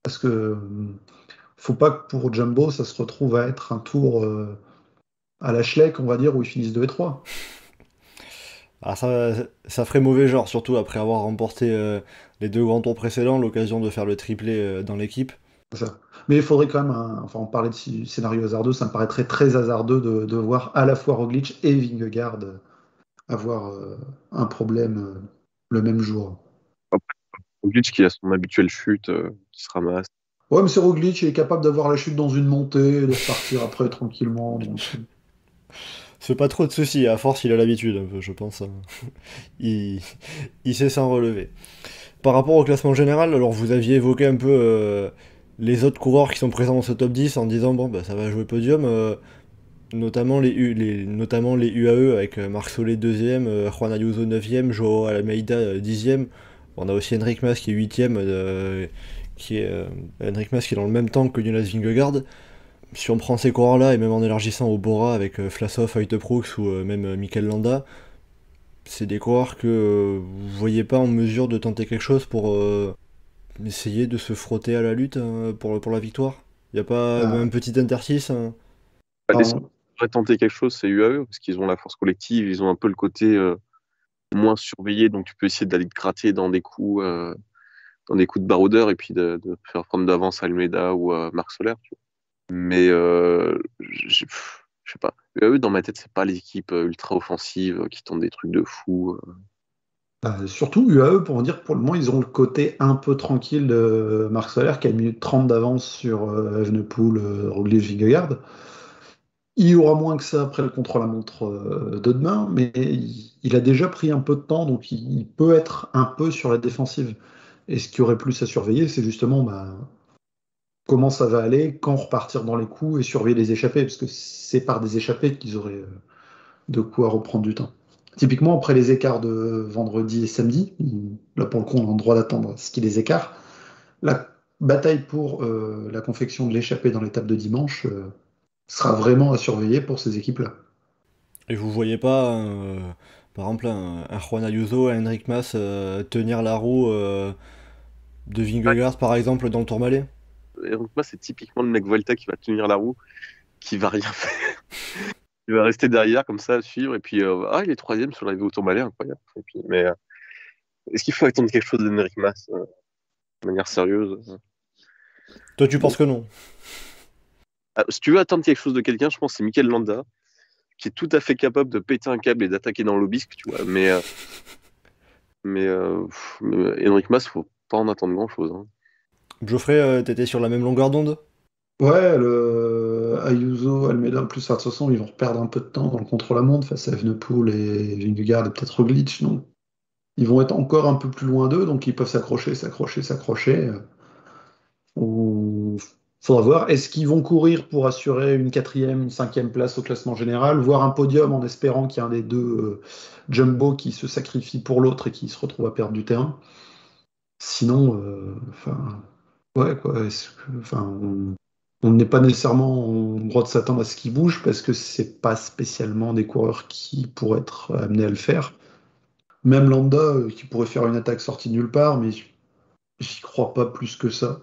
Parce que faut pas que pour Jumbo, ça se retrouve à être un tour à la Schleck, on va dire, où ils finissent 2 et 3. Ah, ça ferait mauvais genre, surtout après avoir remporté les 2 grands tours précédents, l'occasion de faire le triplé dans l'équipe. C'est ça. Mais il faudrait quand même, enfin, on parlait de scénario hasardeux, ça me paraîtrait très hasardeux de voir à la fois Roglic et Vingegaard avoir un problème le même jour. Roglic qui a son habituelle chute, qui se ramasse. Ouais, mais c'est Roglic, il est capable d'avoir la chute dans une montée et de repartir après tranquillement. Donc. C'est pas trop de soucis, à force il a l'habitude un peu, je pense, hein. Il, il sait s'en relever. Par rapport au classement général, alors vous aviez évoqué un peu les autres coureurs qui sont présents dans ce top 10 en disant bon bah ça va jouer podium, notamment notamment les UAE avec Marc Solé 2ème, Juan Ayuso 9ème, Joao Almeida 10ème. On a aussi Enric Mas qui est 8ème, Enric Mas qui est dans le même temps que Jonas Vingegaard. Si on prend ces coureurs-là, et même en élargissant au Bora avec Vlasov, Uitebrooks ou même Mikel Landa, c'est des coureurs que vous voyez pas en mesure de tenter quelque chose pour essayer de se frotter à la lutte pour la victoire. Il n'y a pas Ah, un petit interstice, hein. Les non. seuls qui pourraient tenter quelque chose, c'est UAE, parce qu'ils ont la force collective, ils ont un peu le côté moins surveillé, donc tu peux essayer d'aller te gratter dans des coups de baroudeur et puis de faire prendre d'avance à Almeida ou à Marc Soler. Tu vois. Mais je sais pas. UAE, dans ma tête, c'est pas les équipes ultra offensives qui tentent des trucs de fou. Surtout UAE, pour en dire, pour le moment, ils ont le côté un peu tranquille de Marc Soler qui a une minute 30 d'avance sur Evenepoel, Roglic, Vingegaard. Il y aura moins que ça après le contre-la-montre de demain, mais il a déjà pris un peu de temps, donc il peut être un peu sur la défensive. Et ce qui aurait plus à surveiller, c'est justement comment ça va aller, quand repartir dans les coups et surveiller les échappées, parce que c'est par des échappées qu'ils auraient de quoi reprendre du temps. Typiquement, après les écarts de vendredi et samedi, là pour le coup, on a le droit d'attendre ce qui les écarte. La bataille pour la confection de l'échappée dans l'étape de dimanche sera vraiment à surveiller pour ces équipes-là. Et vous voyez pas, par exemple, un Juan Ayuso, un Enric Mas tenir la roue de Vingegaard, par exemple, dans le Tourmalet? Et donc, moi, c'est typiquement le mec Volta qui va tenir la roue, qui va rien faire. Il va rester derrière comme ça à suivre et puis il est troisième sur l'arrivée au Tourmalet, incroyable. Et puis, mais est-ce qu'il faut attendre quelque chose d'Enric Mas de manière sérieuse? Toi, tu penses que non? Si tu veux attendre quelque chose de quelqu'un, je pense que c'est Mikel Landa, qui est tout à fait capable de péter un câble et d'attaquer dans l'obisque, tu vois. Mais Enric Mas, faut pas en attendre grand-chose. Hein. Geoffrey, t'étais sur la même longueur d'onde? Ouais, le Ayuso, Almeida, en plus, de toute façon, ils vont perdre un peu de temps dans le contre-la-montre face à Evenepoel et Vingegaard et peut-être Roglic, donc ils vont être encore un peu plus loin d'eux, donc ils peuvent s'accrocher, s'accrocher, s'accrocher. Faudra voir. Est-ce qu'ils vont courir pour assurer une quatrième, une cinquième place au classement général, voire un podium en espérant qu'il y a un des deux Jumbo qui se sacrifie pour l'autre et qui se retrouve à perdre du terrain? Sinon, enfin, ouais, quoi. Enfin, on n'est pas nécessairement en droit de s'attendre à ce qu'ils bougent parce que c'est pas spécialement des coureurs qui pourraient être amenés à le faire. Même Landa, qui pourrait faire une attaque sortie de nulle part, mais j'y crois pas plus que ça.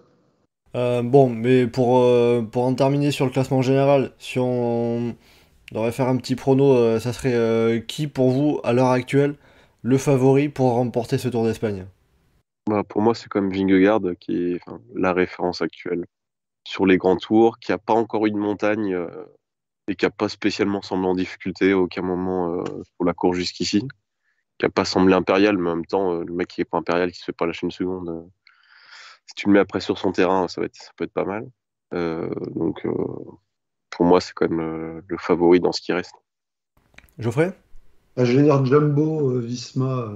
Bon, mais pour en terminer sur le classement général, si on devrait faire un petit prono, ça serait qui pour vous, à l'heure actuelle, le favori pour remporter ce Tour d'Espagne? Bah, pour moi, c'est quand même Vingegaard qui est la référence actuelle sur les grands tours, qui a pas encore eu de montagne et qui a pas spécialement semblé en difficulté à aucun moment pour la course jusqu'ici, qui a pas semblé impérial, mais en même temps, le mec qui est pas impérial, qui se fait pas lâcher une seconde. Si tu le mets après sur son terrain, ça peut être pas mal. Donc, pour moi, c'est quand même le favori dans ce qui reste. Geoffrey? Je vais dire Jumbo, Visma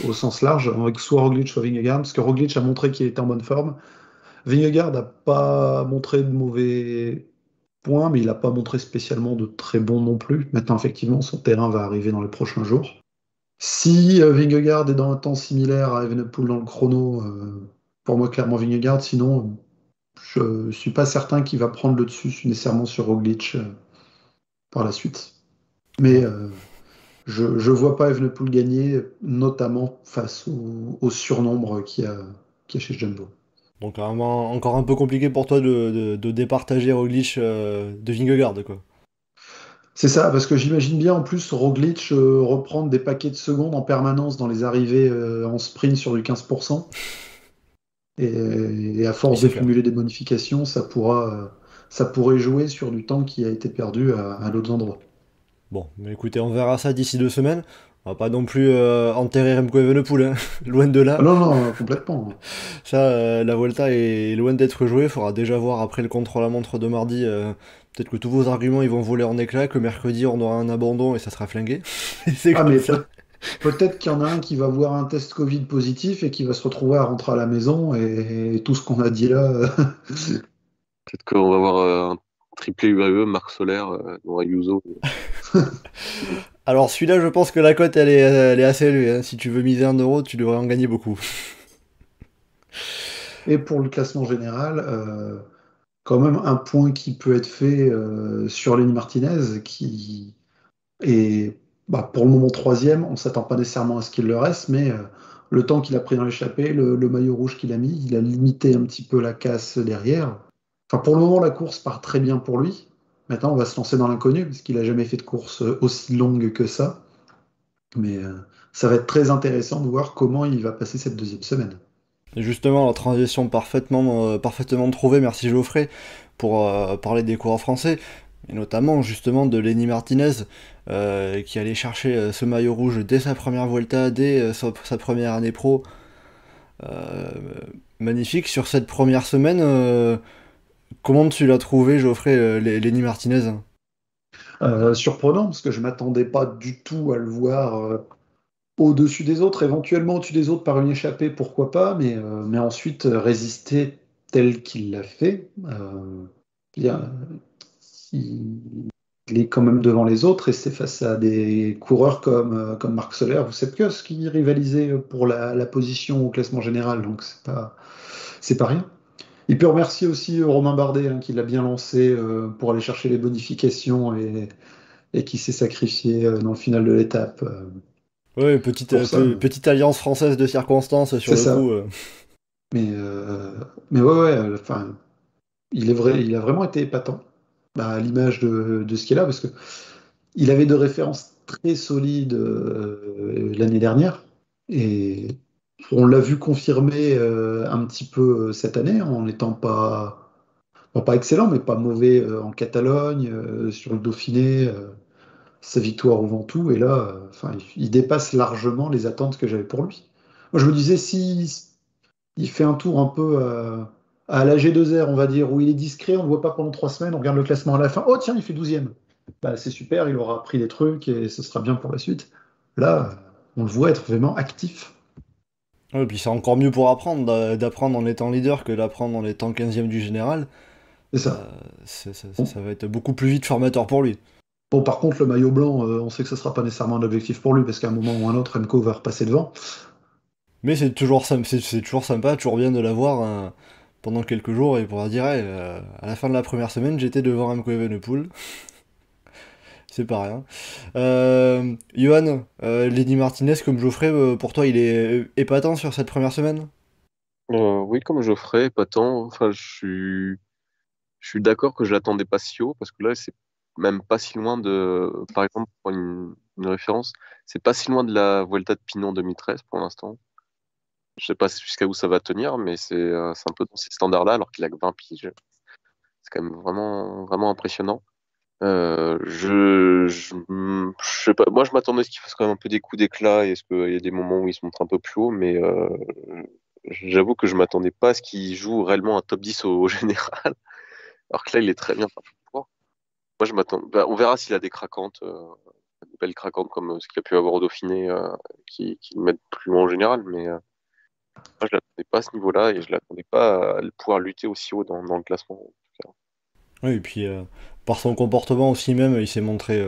au sens large, avec soit Roglic, soit Vingegaard, parce que Roglic a montré qu'il était en bonne forme. Vingegaard n'a pas montré de mauvais points, mais il n'a pas montré spécialement de très bons non plus. Maintenant, effectivement, son terrain va arriver dans les prochains jours. Si Vingegaard est dans un temps similaire à Evenepoel dans le chrono, pour moi, clairement Vingegaard. Sinon, je suis pas certain qu'il va prendre le dessus nécessairement sur Roglic. par la suite. Mais je ne vois pas Evenepoel gagner, notamment face au surnombre qu'il y a chez Jumbo. Donc vraiment, encore un peu compliqué pour toi de départager Roglic de Vingegaard, quoi. C'est ça, parce que j'imagine bien en plus Roglic reprendre des paquets de secondes en permanence dans les arrivées en sprint sur du 15%. Et à Oui, force c'est de clair. cumuler des bonifications, ça pourrait jouer sur du temps qui a été perdu à d'autres endroits. Bon, mais écoutez, on verra ça d'ici 2 semaines. On va pas non plus enterrer Remco Evenepoel, hein. Loin de Ah là. non, non, complètement. Ça, la Volta est loin d'être jouée. Faudra déjà voir après le contre-la-montre de mardi. Peut-être que tous vos arguments ils vont voler en éclats, que mercredi on aura un abandon et ça sera flingué. C'est Ah, comme mais ça. peut-être qu'il y en a un qui va voir un test Covid positif et qui va se retrouver à rentrer à la maison et tout ce qu'on a dit là. Peut-être qu'on va avoir un triplé UAE, Marc Soler, dont Ayuso. Alors celui-là, je pense que la cote elle est assez élevée, hein. Si tu veux miser 1 euro, tu devrais en gagner beaucoup. Et pour le classement général, quand même un point qui peut être fait sur Lenny Martinez, qui est pour le moment troisième. On ne s'attend pas nécessairement à ce qu'il le reste, mais le temps qu'il a pris dans l'échappée, le maillot rouge qu'il a mis, il a limité un petit peu la casse derrière. Enfin, pour le moment, la course part très bien pour lui. Maintenant, on va se lancer dans l'inconnu, parce qu'il n'a jamais fait de course aussi longue que ça. Mais ça va être très intéressant de voir comment il va passer cette deuxième semaine. Et justement, la transition parfaitement trouvée, merci Geoffrey, pour parler des coureurs français, et notamment justement de Lenny Martinez, qui allait chercher ce maillot rouge dès sa première Vuelta, dès sa première année pro. Euh, Magnifique. Sur cette première semaine, comment tu l'as trouvé, Geoffrey, Lenny Martinez? Surprenant, parce que je ne m'attendais pas du tout à le voir au-dessus des autres, éventuellement au-dessus des autres par une échappée, pourquoi pas, mais ensuite résister tel qu'il l'a fait. Il, y a- il- il est quand même devant les autres et c'est face à des coureurs comme Marc Soler ou Sepp Kuss qui rivalisaient pour la position au classement général, donc c'est pas rien. Il peut remercier aussi Romain Bardet hein, qui l'a bien lancé pour aller chercher les bonifications et qui s'est sacrifié dans le final de l'étape Ouais, pour ça. petite alliance française de circonstances sur C'est le coup. ça. Mais ouais, ouais, enfin, il a vraiment été épatant, à l'image de ce qu'il a, parce que il avait de références très solides l'année dernière, et on l'a vu confirmer un petit peu cette année, en n'étant pas, bon, pas excellent, mais pas mauvais en Catalogne, sur le Dauphiné, sa victoire au Ventoux, et là, enfin, il dépasse largement les attentes que j'avais pour lui. Moi, je me disais, si il fait un tour un peu à la G2R, on va dire, où il est discret, on ne le voit pas pendant 3 semaines, on regarde le classement à la fin. Oh tiens, il fait 12e. Bah, c'est super, il aura appris des trucs et ce sera bien pour la suite. Là, on le voit être vraiment actif. Ouais, puis c'est encore mieux pour apprendre, d'apprendre en étant leader que d'apprendre en étant 15e du général. C'est Euh, ça. Bon. ça va être beaucoup plus vite formateur pour lui. Bon, par contre, le maillot blanc, on sait que ce ne sera pas nécessairement un objectif pour lui, parce qu'à un moment ou un autre, Remco va repasser devant. Mais c'est toujours sympa, toujours bien de l'avoir pendant quelques jours et pour dire, hey, à la fin de la première semaine, j'étais devant Remco Evenepoel. C'est pas rien. Johan, Lenny Martinez comme Geoffrey, pour toi, il est épatant sur cette première semaine? Oui, comme Geoffrey, pas tant. Enfin, je suis d'accord que je l'attendais pas si haut, parce que là, c'est même pas si loin de. Par exemple, pour une référence, c'est pas si loin de la Vuelta de Pinon 2013 pour l'instant. Je sais pas jusqu'à où ça va tenir, mais c'est un peu dans ces standards-là, alors qu'il a que 20 piges. C'est quand même vraiment, vraiment impressionnant. Je sais pas, moi je m'attendais à ce qu'il fasse quand même un peu des coups d'éclat et est-ce qu'il y a des moments où il se montre un peu plus haut, mais j'avoue que je m'attendais pas à ce qu'il joue réellement un top 10 au général, alors que là il est très bien. Moi je m'attends, on verra s'il a des craquantes, des belles craquantes comme ce qu'il a pu avoir au Dauphiné, qui le mettent plus loin en général, mais moi je l'attendais pas à ce niveau-là et je l'attendais pas à pouvoir lutter aussi haut dans le classement. Oui, et puis par son comportement aussi même, il s'est montré.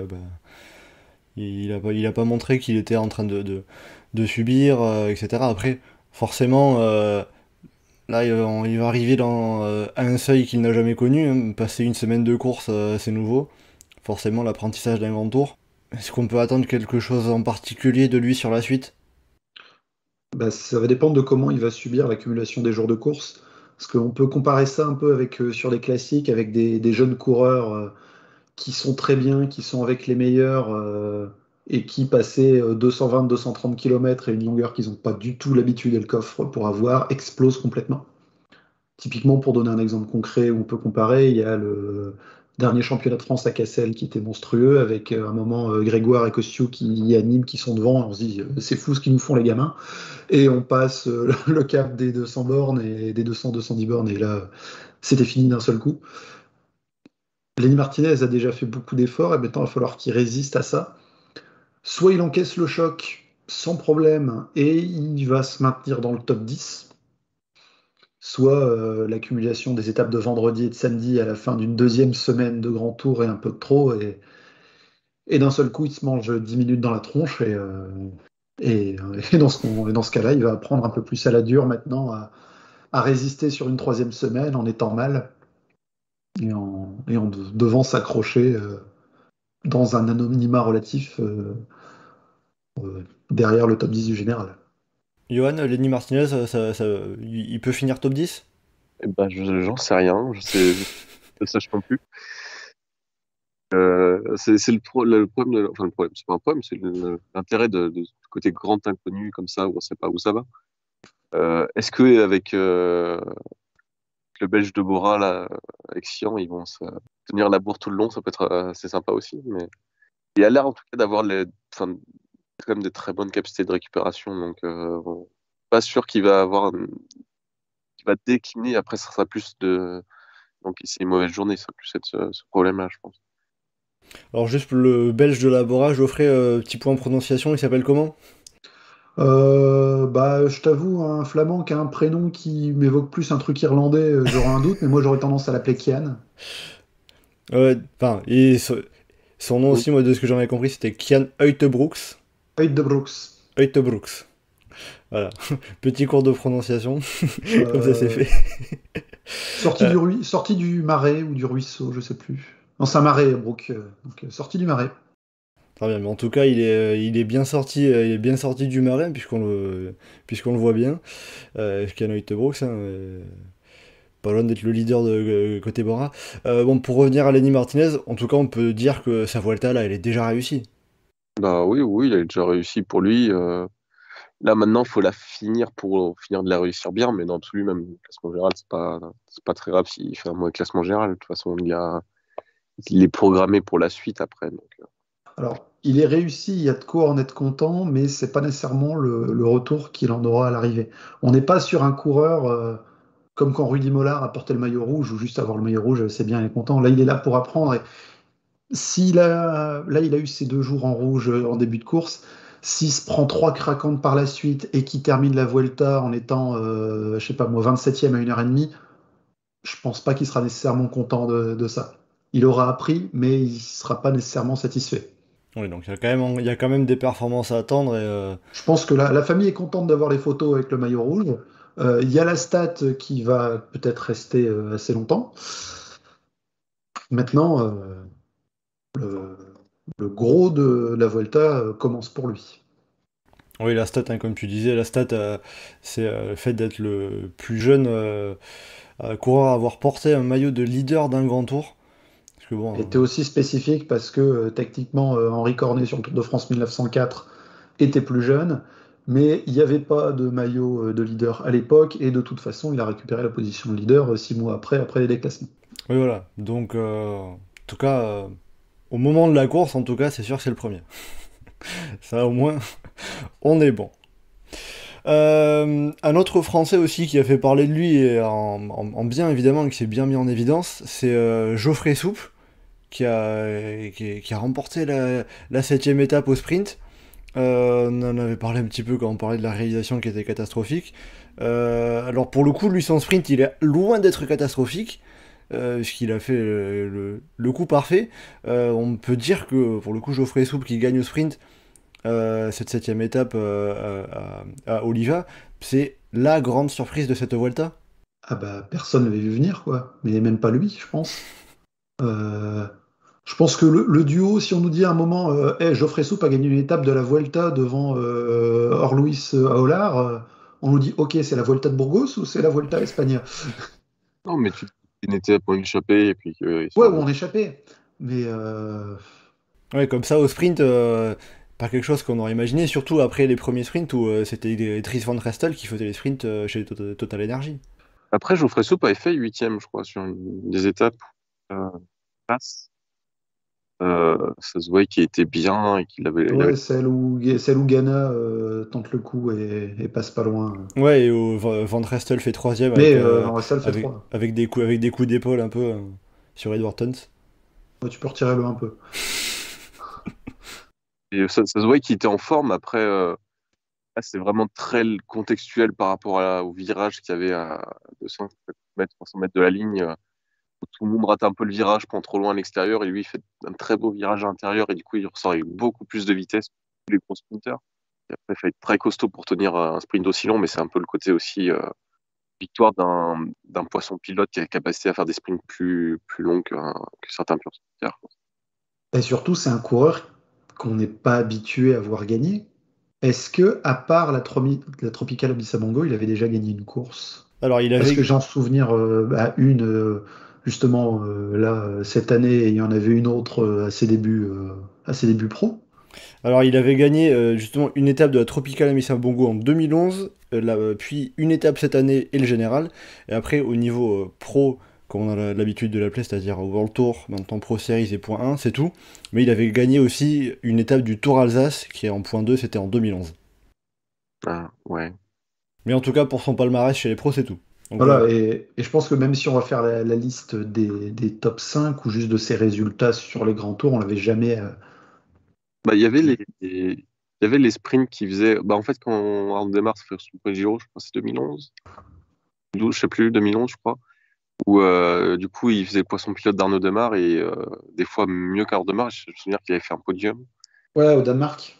Il a pas montré qu'il était en train de subir, etc. Après, forcément, là, il va arriver à un seuil qu'il n'a jamais connu, hein. Passer une semaine de course, c'est nouveau. forcément l'apprentissage d'un grand tour. Est-ce qu'on peut attendre quelque chose en particulier de lui sur la suite? Bah, ça va dépendre de comment il va subir l'accumulation des jours de course. Parce qu'on peut comparer ça un peu avec sur les classiques, avec des jeunes coureurs qui sont très bien, qui sont avec les meilleurs et qui passaient 220-230 km et une longueur qu'ils n'ont pas du tout l'habitude et le coffre pour avoir, explosent complètement. Typiquement, pour donner un exemple concret où on peut comparer, il y a le dernier championnat de France à Cassel qui était monstrueux, avec un moment Grégoire et Kosciu qui animent, qui sont devant. On se dit, c'est fou ce qu'ils nous font les gamins. Et on passe le cap des 200 bornes et des 200-210 bornes, et là, c'était fini d'un seul coup. Lenny Martinez a déjà fait beaucoup d'efforts, et maintenant il va falloir qu'il résiste à ça. Soit il encaisse le choc sans problème et il va se maintenir dans le top 10, soit l'accumulation des étapes de vendredi et de samedi à la fin d'une deuxième semaine de grand tour est un peu de trop, et d'un seul coup il se mange 10 minutes dans la tronche, et dans ce cas-là il va apprendre un peu plus à la dure maintenant à résister sur une troisième semaine en étant mal et en devant s'accrocher dans un anonymat relatif derrière le top 10 du général. Johan, Lenny Martinez, il peut finir top 10? Eh ben, j'en sais rien, je ne sache non plus. C'est le problème, enfin le problème, c'est pas un problème, c'est l'intérêt de ce côté grand inconnu comme ça, où on sait pas où ça va. Est-ce que avec le Belge de Bora, là, avec Sian, ils vont se tenir la bourre tout le long, ça peut être assez sympa aussi. Mais il a l'air en tout cas d'avoir enfin, quand même des très bonnes capacités de récupération, donc bon, pas sûr qu'il va qu'il va décliner. Après, ça sera plus donc c'est une mauvaise journée, ça va plus être ce problème-là, je pense. Alors juste le Belge de la Bora, Geoffrey, petit point en prononciation, il s'appelle comment? Bah, je t'avoue, un flamand qui a un prénom qui m'évoque plus un truc irlandais, j'aurais un doute, mais moi j'aurais tendance à l'appeler Kian. Ouais, enfin, et son nom aussi, moi de ce que j'en ai compris, c'était Kian Uijtebroeks. Uijtebroeks. Uijtebroeks. Voilà, petit cours de prononciation, comme ça c'est fait. Sorti du marais ou du ruisseau, je sais plus. Non, c'est un marais, Brook. Donc, sorti du marais. Très bien, mais en tout cas, il est bien sorti, il est bien sorti du marais, puisqu'on le voit bien. Kian Uijtebroeks, hein, pas loin d'être le leader de côté Bora. Bon, pour revenir à Lenny Martinez, en tout cas, on peut dire que sa Vuelta, là, elle est déjà réussie. Bah oui, il a déjà réussi pour lui. Là maintenant, il faut la finir pour finir de la réussir bien, mais dans l'absolu, même le classement général, c'est pas très grave s'il fait un mauvais classement général. De toute façon, il est programmé pour la suite après. Donc, Alors, il est réussi, il y a de quoi en être content, mais c'est pas nécessairement le retour qu'il en aura à l'arrivée. On n'est pas sur un coureur comme quand Rudy Mollard a porté le maillot rouge, ou juste avoir le maillot rouge, c'est bien, il est content. Là, il est là pour apprendre. Et là, il a eu ses 2 jours en rouge en début de course. S'il se prend 3 craquantes par la suite et qu'il termine la Vuelta en étant, je sais pas moi, 27e à 1h30, je pense pas qu'il sera nécessairement content de ça. Il aura appris, mais il sera pas nécessairement satisfait. Oui, donc il y a quand même des performances à attendre. Je pense que la famille est contente d'avoir les photos avec le maillot rouge. Il y a la stat qui va peut-être rester assez longtemps. Maintenant, le, le gros de la Vuelta commence pour lui. Oui, la stat, hein, comme tu disais, la stat, c'est le fait d'être le plus jeune coureur à avoir porté un maillot de leader d'un grand tour. Parce que bon, Elle était aussi spécifique parce que techniquement, Henri Cornet sur le Tour de France 1904 était plus jeune, mais il n'y avait pas de maillot de leader à l'époque, et de toute façon, il a récupéré la position de leader 6 mois après les déclassements. oui, voilà. Donc, en tout cas, au moment de la course, en tout cas, c'est sûr que c'est le premier. Ça, au moins, on est bon. Un autre Français aussi qui a fait parler de lui, et en bien évidemment, qui s'est bien mis en évidence, c'est Geoffrey Soupe, qui a remporté la 7ème étape au sprint. On en avait parlé un petit peu quand on parlait de la réalisation qui était catastrophique. Alors pour le coup, lui, son sprint, il est loin d'être catastrophique, puisqu'il a fait le coup parfait. On peut dire que pour le coup, Geoffrey Soupe qui gagne au sprint, cette 7ème étape à Oliva, c'est la grande surprise de cette Vuelta. Ah bah, personne ne l'avait vu venir, quoi. Mais même pas lui, je pense. Je pense que le duo, si on nous dit à un moment, hey, Geoffrey Soupe a gagné une étape de la Vuelta devant Orluis Aolar, on nous dit, ok, c'est la Vuelta de Burgos ou c'est la Vuelta Espagne? Non, mais tu une étape pour échapper et puis ils Ouais, sont où on échappait. Mais Ouais, comme ça, au sprint, pas quelque chose qu'on aurait imaginé, surtout après les premiers sprints où c'était Dries Van Restel qui faisait les sprints chez Total Energy. Après, Geoffrey Soupe avait fait 8e, je crois, sur des étapes. Passe. Ça se voyait qu'il était bien et qu'il avait. ouais, celle où Ghana tente le coup et passe pas loin. Ouais, et où Van Restel fait troisième Mais avec, Russell fait avec, 3. avec des coups d'épaule un peu sur Edward Tunt. Tu peux retirer le un peu. Et ça se voyait qu'il était en forme. Après, c'est vraiment très contextuel par rapport au virage qu'il y avait à 200 mètres, 300 mètres de la ligne. Où tout le monde rate un peu le virage, prend trop loin à l'extérieur. Et lui, il fait un très beau virage à l'intérieur. Et du coup, il ressort avec beaucoup plus de vitesse que tous les gros sprinters. Et après, il faut être très costaud pour tenir un sprint aussi long. Mais c'est un peu le côté aussi victoire d'un poisson pilote qui a la capacité à faire des sprints plus longs que certains purs sprinters. Et surtout, c'est un coureur qu'on n'est pas habitué à voir gagner. Est-ce que, à part la Tropicale Abyssabongo, il avait déjà gagné une course? Alors, il Parce avait, que j'en souvenir justement, là, cette année, et il y en avait une autre à ses débuts pro. alors, il avait gagné justement une étape de la Tropicale Amissa Bongo en 2011, puis une étape cette année et le général. Et après, au niveau pro, comme on a l'habitude de l'appeler, c'est-à-dire au World Tour, maintenant Pro Series et point 1, c'est tout. Mais il avait gagné aussi une étape du Tour Alsace, qui est en point 2, c'était en 2011. Ah, ouais. Mais en tout cas, pour son palmarès chez les pros, c'est tout. Donc, Voilà, et je pense que même si on va faire la liste des top 5 ou juste de ses résultats sur les grands tours, on l'avait jamais. Bah, il y avait les sprints qui faisaient. Bah, en fait, quand on démarre, ça fait Super Giro, je crois que c'est 2011. 12, je sais plus, 2011, je crois. Où du coup, il faisait le poisson pilote d'Arnaud Demar et des fois mieux qu'Arnaud Demar. Je me souviens qu'il avait fait un podium. Ouais, au Danemark.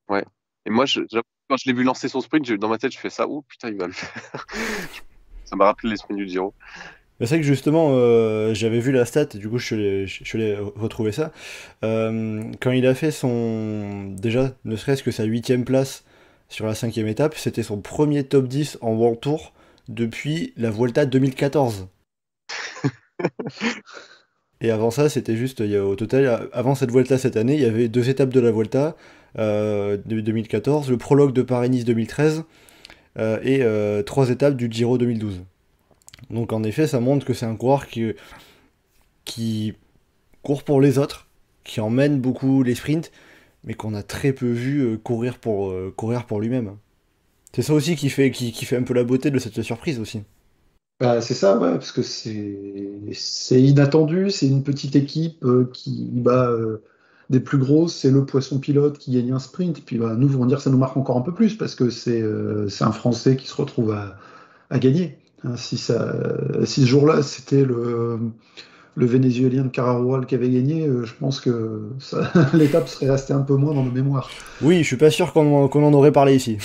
Ouais. Et moi, j'avoue, quand je l'ai vu lancer son sprint, dans ma tête, je fais ça. Oh putain, il va le faire. Ça m'a rappelé les sprints du Giro. c'est vrai que justement, j'avais vu la stat, du coup je suis allé retrouver ça. Quand il a fait déjà, ne serait-ce que sa 8ème place sur la 5ème étape, c'était son premier top 10 en World Tour depuis la Vuelta 2014. Et avant ça, c'était juste, au total, avant cette Vuelta cette année, il y avait 2 étapes de la Vuelta de 2014, le prologue de Paris-Nice 2013 et 3 étapes du Giro 2012. Donc en effet, ça montre que c'est un coureur qui court pour les autres, qui emmène beaucoup les sprints, mais qu'on a très peu vu courir pour lui-même. C'est ça aussi qui fait un peu la beauté de cette surprise aussi. Bah, c'est ça, ouais, parce que c'est inattendu, c'est une petite équipe qui bat des plus grosses, c'est le poisson pilote qui gagne un sprint, puis bah, nous, on va dire que ça nous marque encore un peu plus, parce que c'est un Français qui se retrouve à gagner. Hein, si ce jour-là, c'était le Vénézuélien de Cararual qui avait gagné, je pense que l'étape serait restée un peu moins dans nos mémoires. Oui, je suis pas sûr qu'on en aurait parlé ici.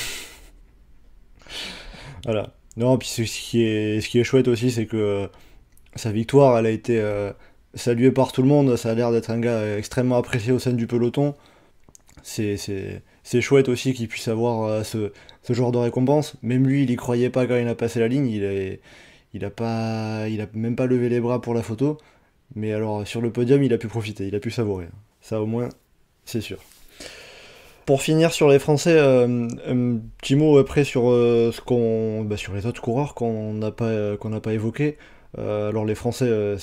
Voilà. Non, puis ce qui est chouette aussi, c'est que sa victoire, elle a été saluée par tout le monde. Ça a l'air d'être un gars extrêmement apprécié au sein du peloton. C'est chouette aussi qu'il puisse avoir ce genre de récompense. Même lui, il y croyait pas quand il a passé la ligne. Il a même pas levé les bras pour la photo. Mais alors, sur le podium, il a pu profiter, il a pu savourer. Ça, au moins, c'est sûr. Pour finir sur les Français, un petit mot après sur sur les autres coureurs qu'on n'a pas évoqués. Alors les Français,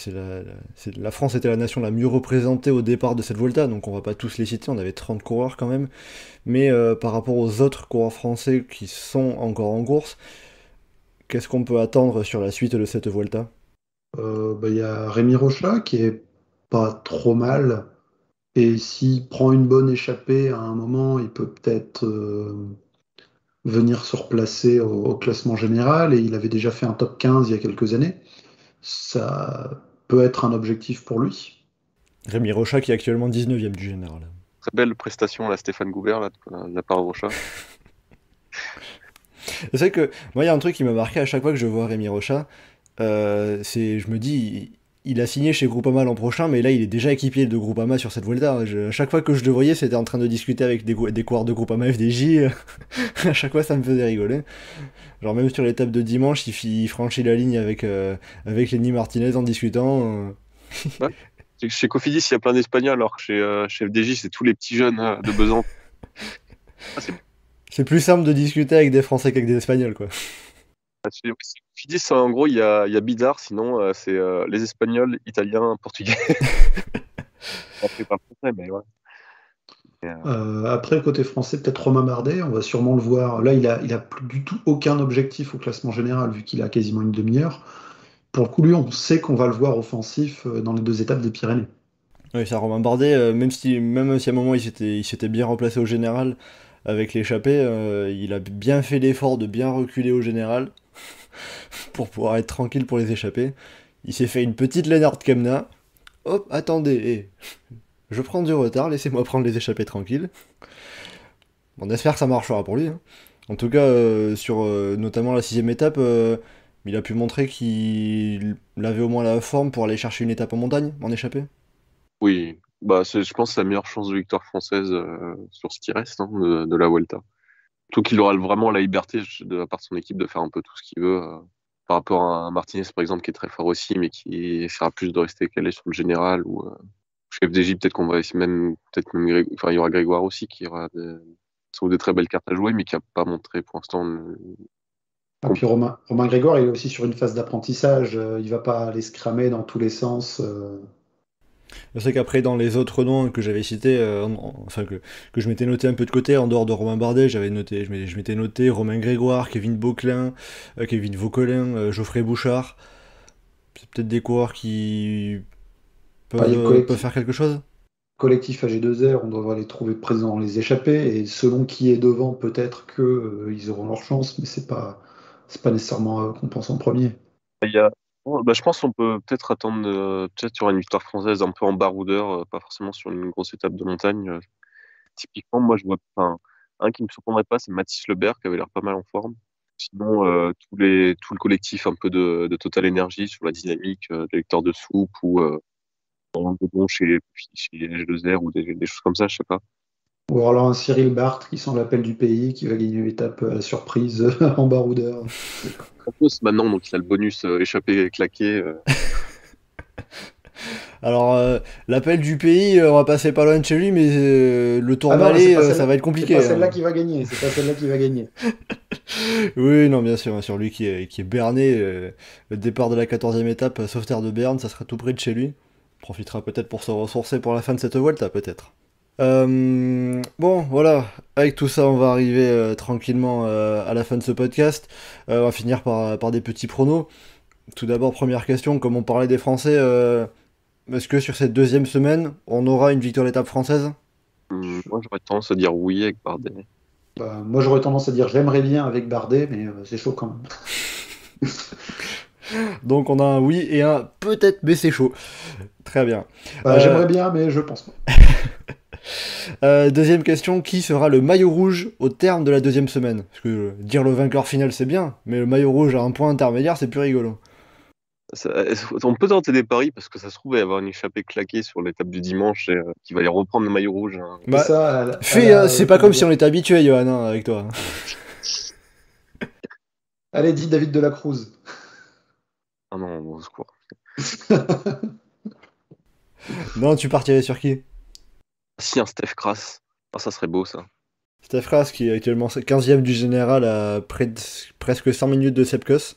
la France était la nation la mieux représentée au départ de cette Volta, donc on va pas tous les citer, on avait 30 coureurs quand même. Mais par rapport aux autres coureurs français qui sont encore en course, qu'est-ce qu'on peut attendre sur la suite de cette Volta? Bah, y a Rémi Rocha qui est pas trop mal. Et s'il prend une bonne échappée à un moment, il peut peut-être venir se replacer au classement général. Et il avait déjà fait un top 15 il y a quelques années. Ça peut être un objectif pour lui. Rémi Rocha qui est actuellement 19ème du général. Très belle prestation, là, Stéphane Goubert, là, de la part de Rocha. C'est vrai que moi, il y a un truc qui m'a marqué à chaque fois que je vois Rémi Rocha. Je me dis, il a signé chez Groupama l'an prochain, mais là il est déjà équipier de Groupama sur cette Vuelta. À chaque fois que je le voyais, c'était en train de discuter avec des coureurs de Groupama FDJ. À chaque fois, ça me faisait rigoler. Genre même sur l'étape de dimanche, il franchit la ligne avec Lenny Martinez en discutant. Ouais. Chez Cofidis, il y a plein d'Espagnols, alors que chez FDJ, c'est tous les petits jeunes de Besançon. C'est plus simple de discuter avec des Français qu'avec des Espagnols, quoi. Chez Cofidis, en gros, il y a Bidar, sinon c'est les Espagnols, Italiens, Portugais. Après, pas français, mais ouais. Après, côté français, peut-être Romain Bardet, on va sûrement le voir. Là, il a plus du tout aucun objectif au classement général, vu qu'il a quasiment une demi-heure. Pour le coup, lui, on sait qu'on va le voir offensif dans les 2 étapes des Pyrénées. Oui, ça, Romain Bardet, même si à un moment il s'était bien remplacé au général avec l'échappée, il a bien fait l'effort de bien reculer au général pour pouvoir être tranquille pour les échappées. Il s'est fait une petite Lennart Kemna. Hop, attendez, je prends du retard, laissez-moi prendre les échappées tranquilles. On espère que ça marchera pour lui. Hein. En tout cas, sur notamment la 6ème étape, il a pu montrer qu'il avait au moins la forme pour aller chercher une étape en montagne, en échappée. Oui, bah, je pense que c'est la meilleure chance de victoire française sur ce qui reste de la Vuelta. Surtout qu'il aura vraiment la liberté de la part de son équipe de faire un peu tout ce qu'il veut. Par rapport à Martinez, par exemple, qui est très fort aussi, mais qui essaiera plus de rester calé sur le général. Ou chez FDJ, peut-être qu'on va essayer enfin, il y aura Grégoire aussi, qui aura des très belles cartes à jouer, mais qui n'a pas montré pour l'instant. Et puis Romain Grégoire, il est aussi sur une phase d'apprentissage. Il va pas aller se cramer dans tous les sens. Je sais qu'après, dans les autres noms que j'avais cités, enfin que je m'étais noté un peu de côté, en dehors de Romain Bardet, je m'étais noté Romain Grégoire, Kevin Vauquelin, Geoffrey Bouchard. C'est peut-être des coureurs qui peuvent faire quelque chose. Collectif AG2R, on devrait les trouver présents dans les échappées, et selon qui est devant, peut-être que ils auront leur chance, mais c'est pas nécessairement qu'on pense en premier. Je pense qu'on peut peut-être attendre peut-être sur une victoire française un peu en baroudeur, pas forcément sur une grosse étape de montagne. Typiquement, moi, je vois un qui me surprendrait pas, c'est Mathis Lebert, qui avait l'air pas mal en forme. Sinon, tout le collectif un peu de Total Energy sur la dynamique, des lecteurs de soupe ou chez G2R ou des choses comme ça, je sais pas. Ou alors un Cyril Barthes qui sent l'appel du pays, qui va gagner une étape à la surprise en baroudeur. En plus, maintenant, donc il a le bonus échappé claqué. Alors, l'appel du pays, on va passer pas loin de chez lui, mais le Tourmalet, ça va être compliqué. C'est pas celle-là qui va gagner. C'est pas celle-là qui va gagner. Oui, non, bien sûr, lui qui est berné, le départ de la 14e étape, Sauveterre de Berne, ça sera tout près de chez lui. Il profitera peut-être pour se ressourcer pour la fin de cette Vuelta, peut-être. Bon, voilà, avec tout ça, on va arriver tranquillement à la fin de ce podcast. On va finir par des petits pronos. Tout d'abord, première question, comme on parlait des Français, est-ce que sur cette 2e semaine, on aura une victoire d'étape française ? Moi, j'aurais tendance à dire oui avec Bardet. Moi, j'aurais tendance à dire j'aimerais bien avec Bardet, mais c'est chaud quand même. Donc on a un oui et un peut-être, mais c'est chaud. Très bien. J'aimerais bien, mais je pense pas. Deuxième question, qui sera le maillot rouge au terme de la 2e semaine ? Parce que dire le vainqueur final c'est bien, mais le maillot rouge à un point intermédiaire c'est plus rigolo. On peut tenter des paris parce que ça se trouve il va y avoir une échappée claquée sur l'étape du dimanche et qui va aller reprendre le maillot rouge. Hein. C'est pas comme si on était habitué, Johan, hein, avec toi. Allez, dis David de la Cruz. Ah non, au secours. Non, tu partirais sur qui ? Si, un Steph Kras. Ah, ça serait beau, ça. Steph Kras, qui est actuellement 15e du général à presque 100 minutes de Sepkus.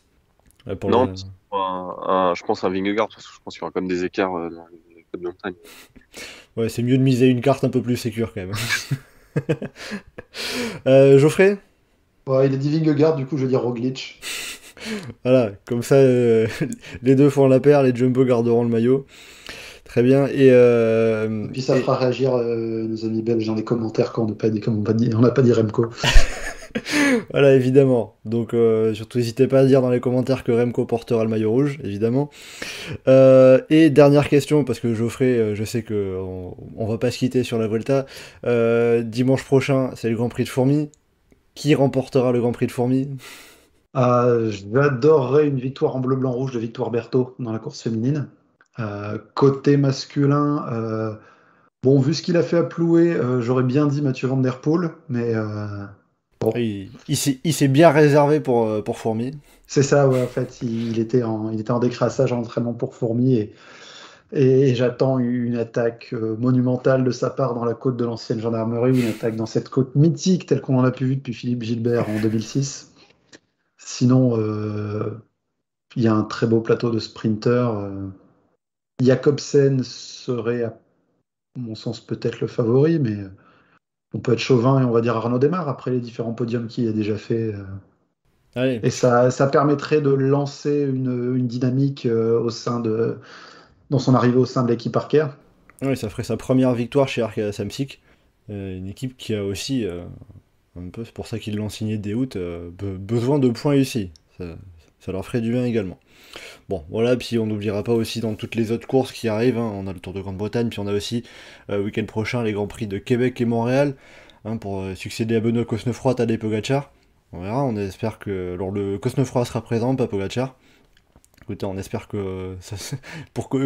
Non, je pense à un Vingegaard, parce que je pense qu'il y aura quand même des écarts dans les côtes de montagne. Ouais, c'est mieux de miser une carte un peu plus sécure, quand même. Geoffrey ? Ouais, il a dit Vingegaard, du coup, je vais dire Roglic. Voilà, comme ça, les deux font la paire, les Jumbo garderont le maillot. Très bien. Et puis ça fera réagir nos amis belges dans les commentaires quand on n'a pas dit Remco. Voilà, évidemment. Donc surtout n'hésitez pas à dire dans les commentaires que Remco portera le maillot rouge, évidemment. Et dernière question, parce que Geoffrey, je sais qu'on va pas se quitter sur la Vuelta. Dimanche prochain, c'est le Grand Prix de Fourmies. Qui remportera le Grand Prix de Fourmies ? J'adorerais une victoire en bleu-blanc-rouge de Victoire Berthaud dans la course féminine. Côté masculin, bon, vu ce qu'il a fait à Ploué, j'aurais bien dit Mathieu Van Der Poel, mais bon. Il s'est bien réservé pour Fourmi. C'est ça, ouais, en fait, il était en décrassage en entraînement pour Fourmi et j'attends une attaque monumentale de sa part dans la côte de l'ancienne gendarmerie, ou une attaque dans cette côte mythique telle qu'on en a pu vu depuis Philippe Gilbert en 2006. Sinon, il y a un très beau plateau de sprinters. Jacobsen serait, à mon sens, peut-être le favori, mais on peut être chauvin et on va dire Arnaud Démare après les différents podiums qu'il a déjà fait. Allez. Et ça permettrait de lancer une dynamique dans son arrivée au sein de l'équipe Archer. Oui, ça ferait sa première victoire chez Arkea Samsic. Une équipe qui a aussi, un peu, c'est pour ça qu'ils l'ont signé dès août, besoin de points ici. Ça leur ferait du bien également. Bon, voilà, puis on n'oubliera pas aussi dans toutes les autres courses qui arrivent, hein, on a le Tour de Grande-Bretagne, puis on a aussi, week-end prochain, les Grands Prix de Québec et Montréal, hein, pour succéder à Benoît Cosnefroy, Tadej Pogacar. On verra, on espère que... Alors le Cosnefroy sera présent, pas Pogacar. Écoutez, on espère que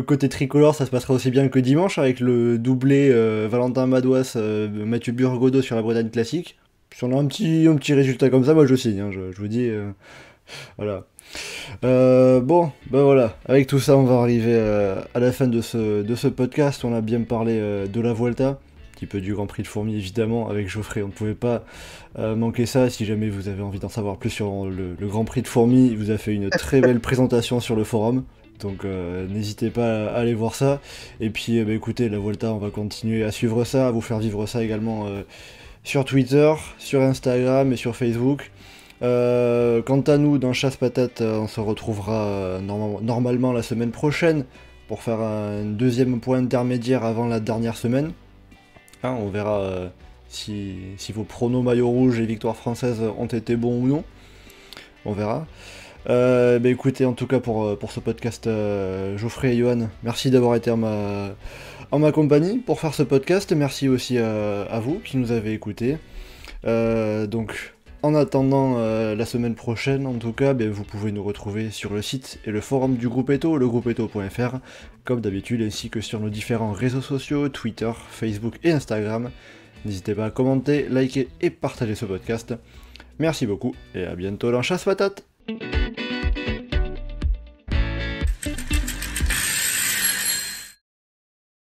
côté tricolore, ça se passera aussi bien que dimanche, avec le doublé Valentin Madouas, Mathieu Burgodeau sur la Bretagne Classique. Si on a un petit résultat comme ça, moi je signe, hein, je vous dis... voilà. Bon, ben voilà, avec tout ça on va arriver à la fin de ce podcast. On a bien parlé de la Vuelta, un petit peu du Grand Prix de Fourmi évidemment, avec Geoffrey, on ne pouvait pas manquer ça. Si jamais vous avez envie d'en savoir plus sur le Grand Prix de Fourmi, il vous a fait une très belle présentation sur le forum, donc n'hésitez pas à aller voir ça. Et puis écoutez, la Vuelta, on va continuer à suivre ça, à vous faire vivre ça également sur Twitter, sur Instagram et sur Facebook. Quant à nous, dans Chasse Patate, on se retrouvera normalement la semaine prochaine pour faire un deuxième point intermédiaire avant la dernière semaine. Hein, on verra si vos pronos maillot rouge et victoire française ont été bons ou non. On verra. Écoutez, en tout cas pour ce podcast, Geoffrey et Johan, merci d'avoir été en ma compagnie pour faire ce podcast. Merci aussi à vous qui nous avez écoutés. Donc... En attendant la semaine prochaine, en tout cas, vous pouvez nous retrouver sur le site et le forum du groupe Eto, legroupeeto.fr, comme d'habitude, ainsi que sur nos différents réseaux sociaux, Twitter, Facebook et Instagram. N'hésitez pas à commenter, liker et partager ce podcast. Merci beaucoup, et à bientôt dans Chasse Patate.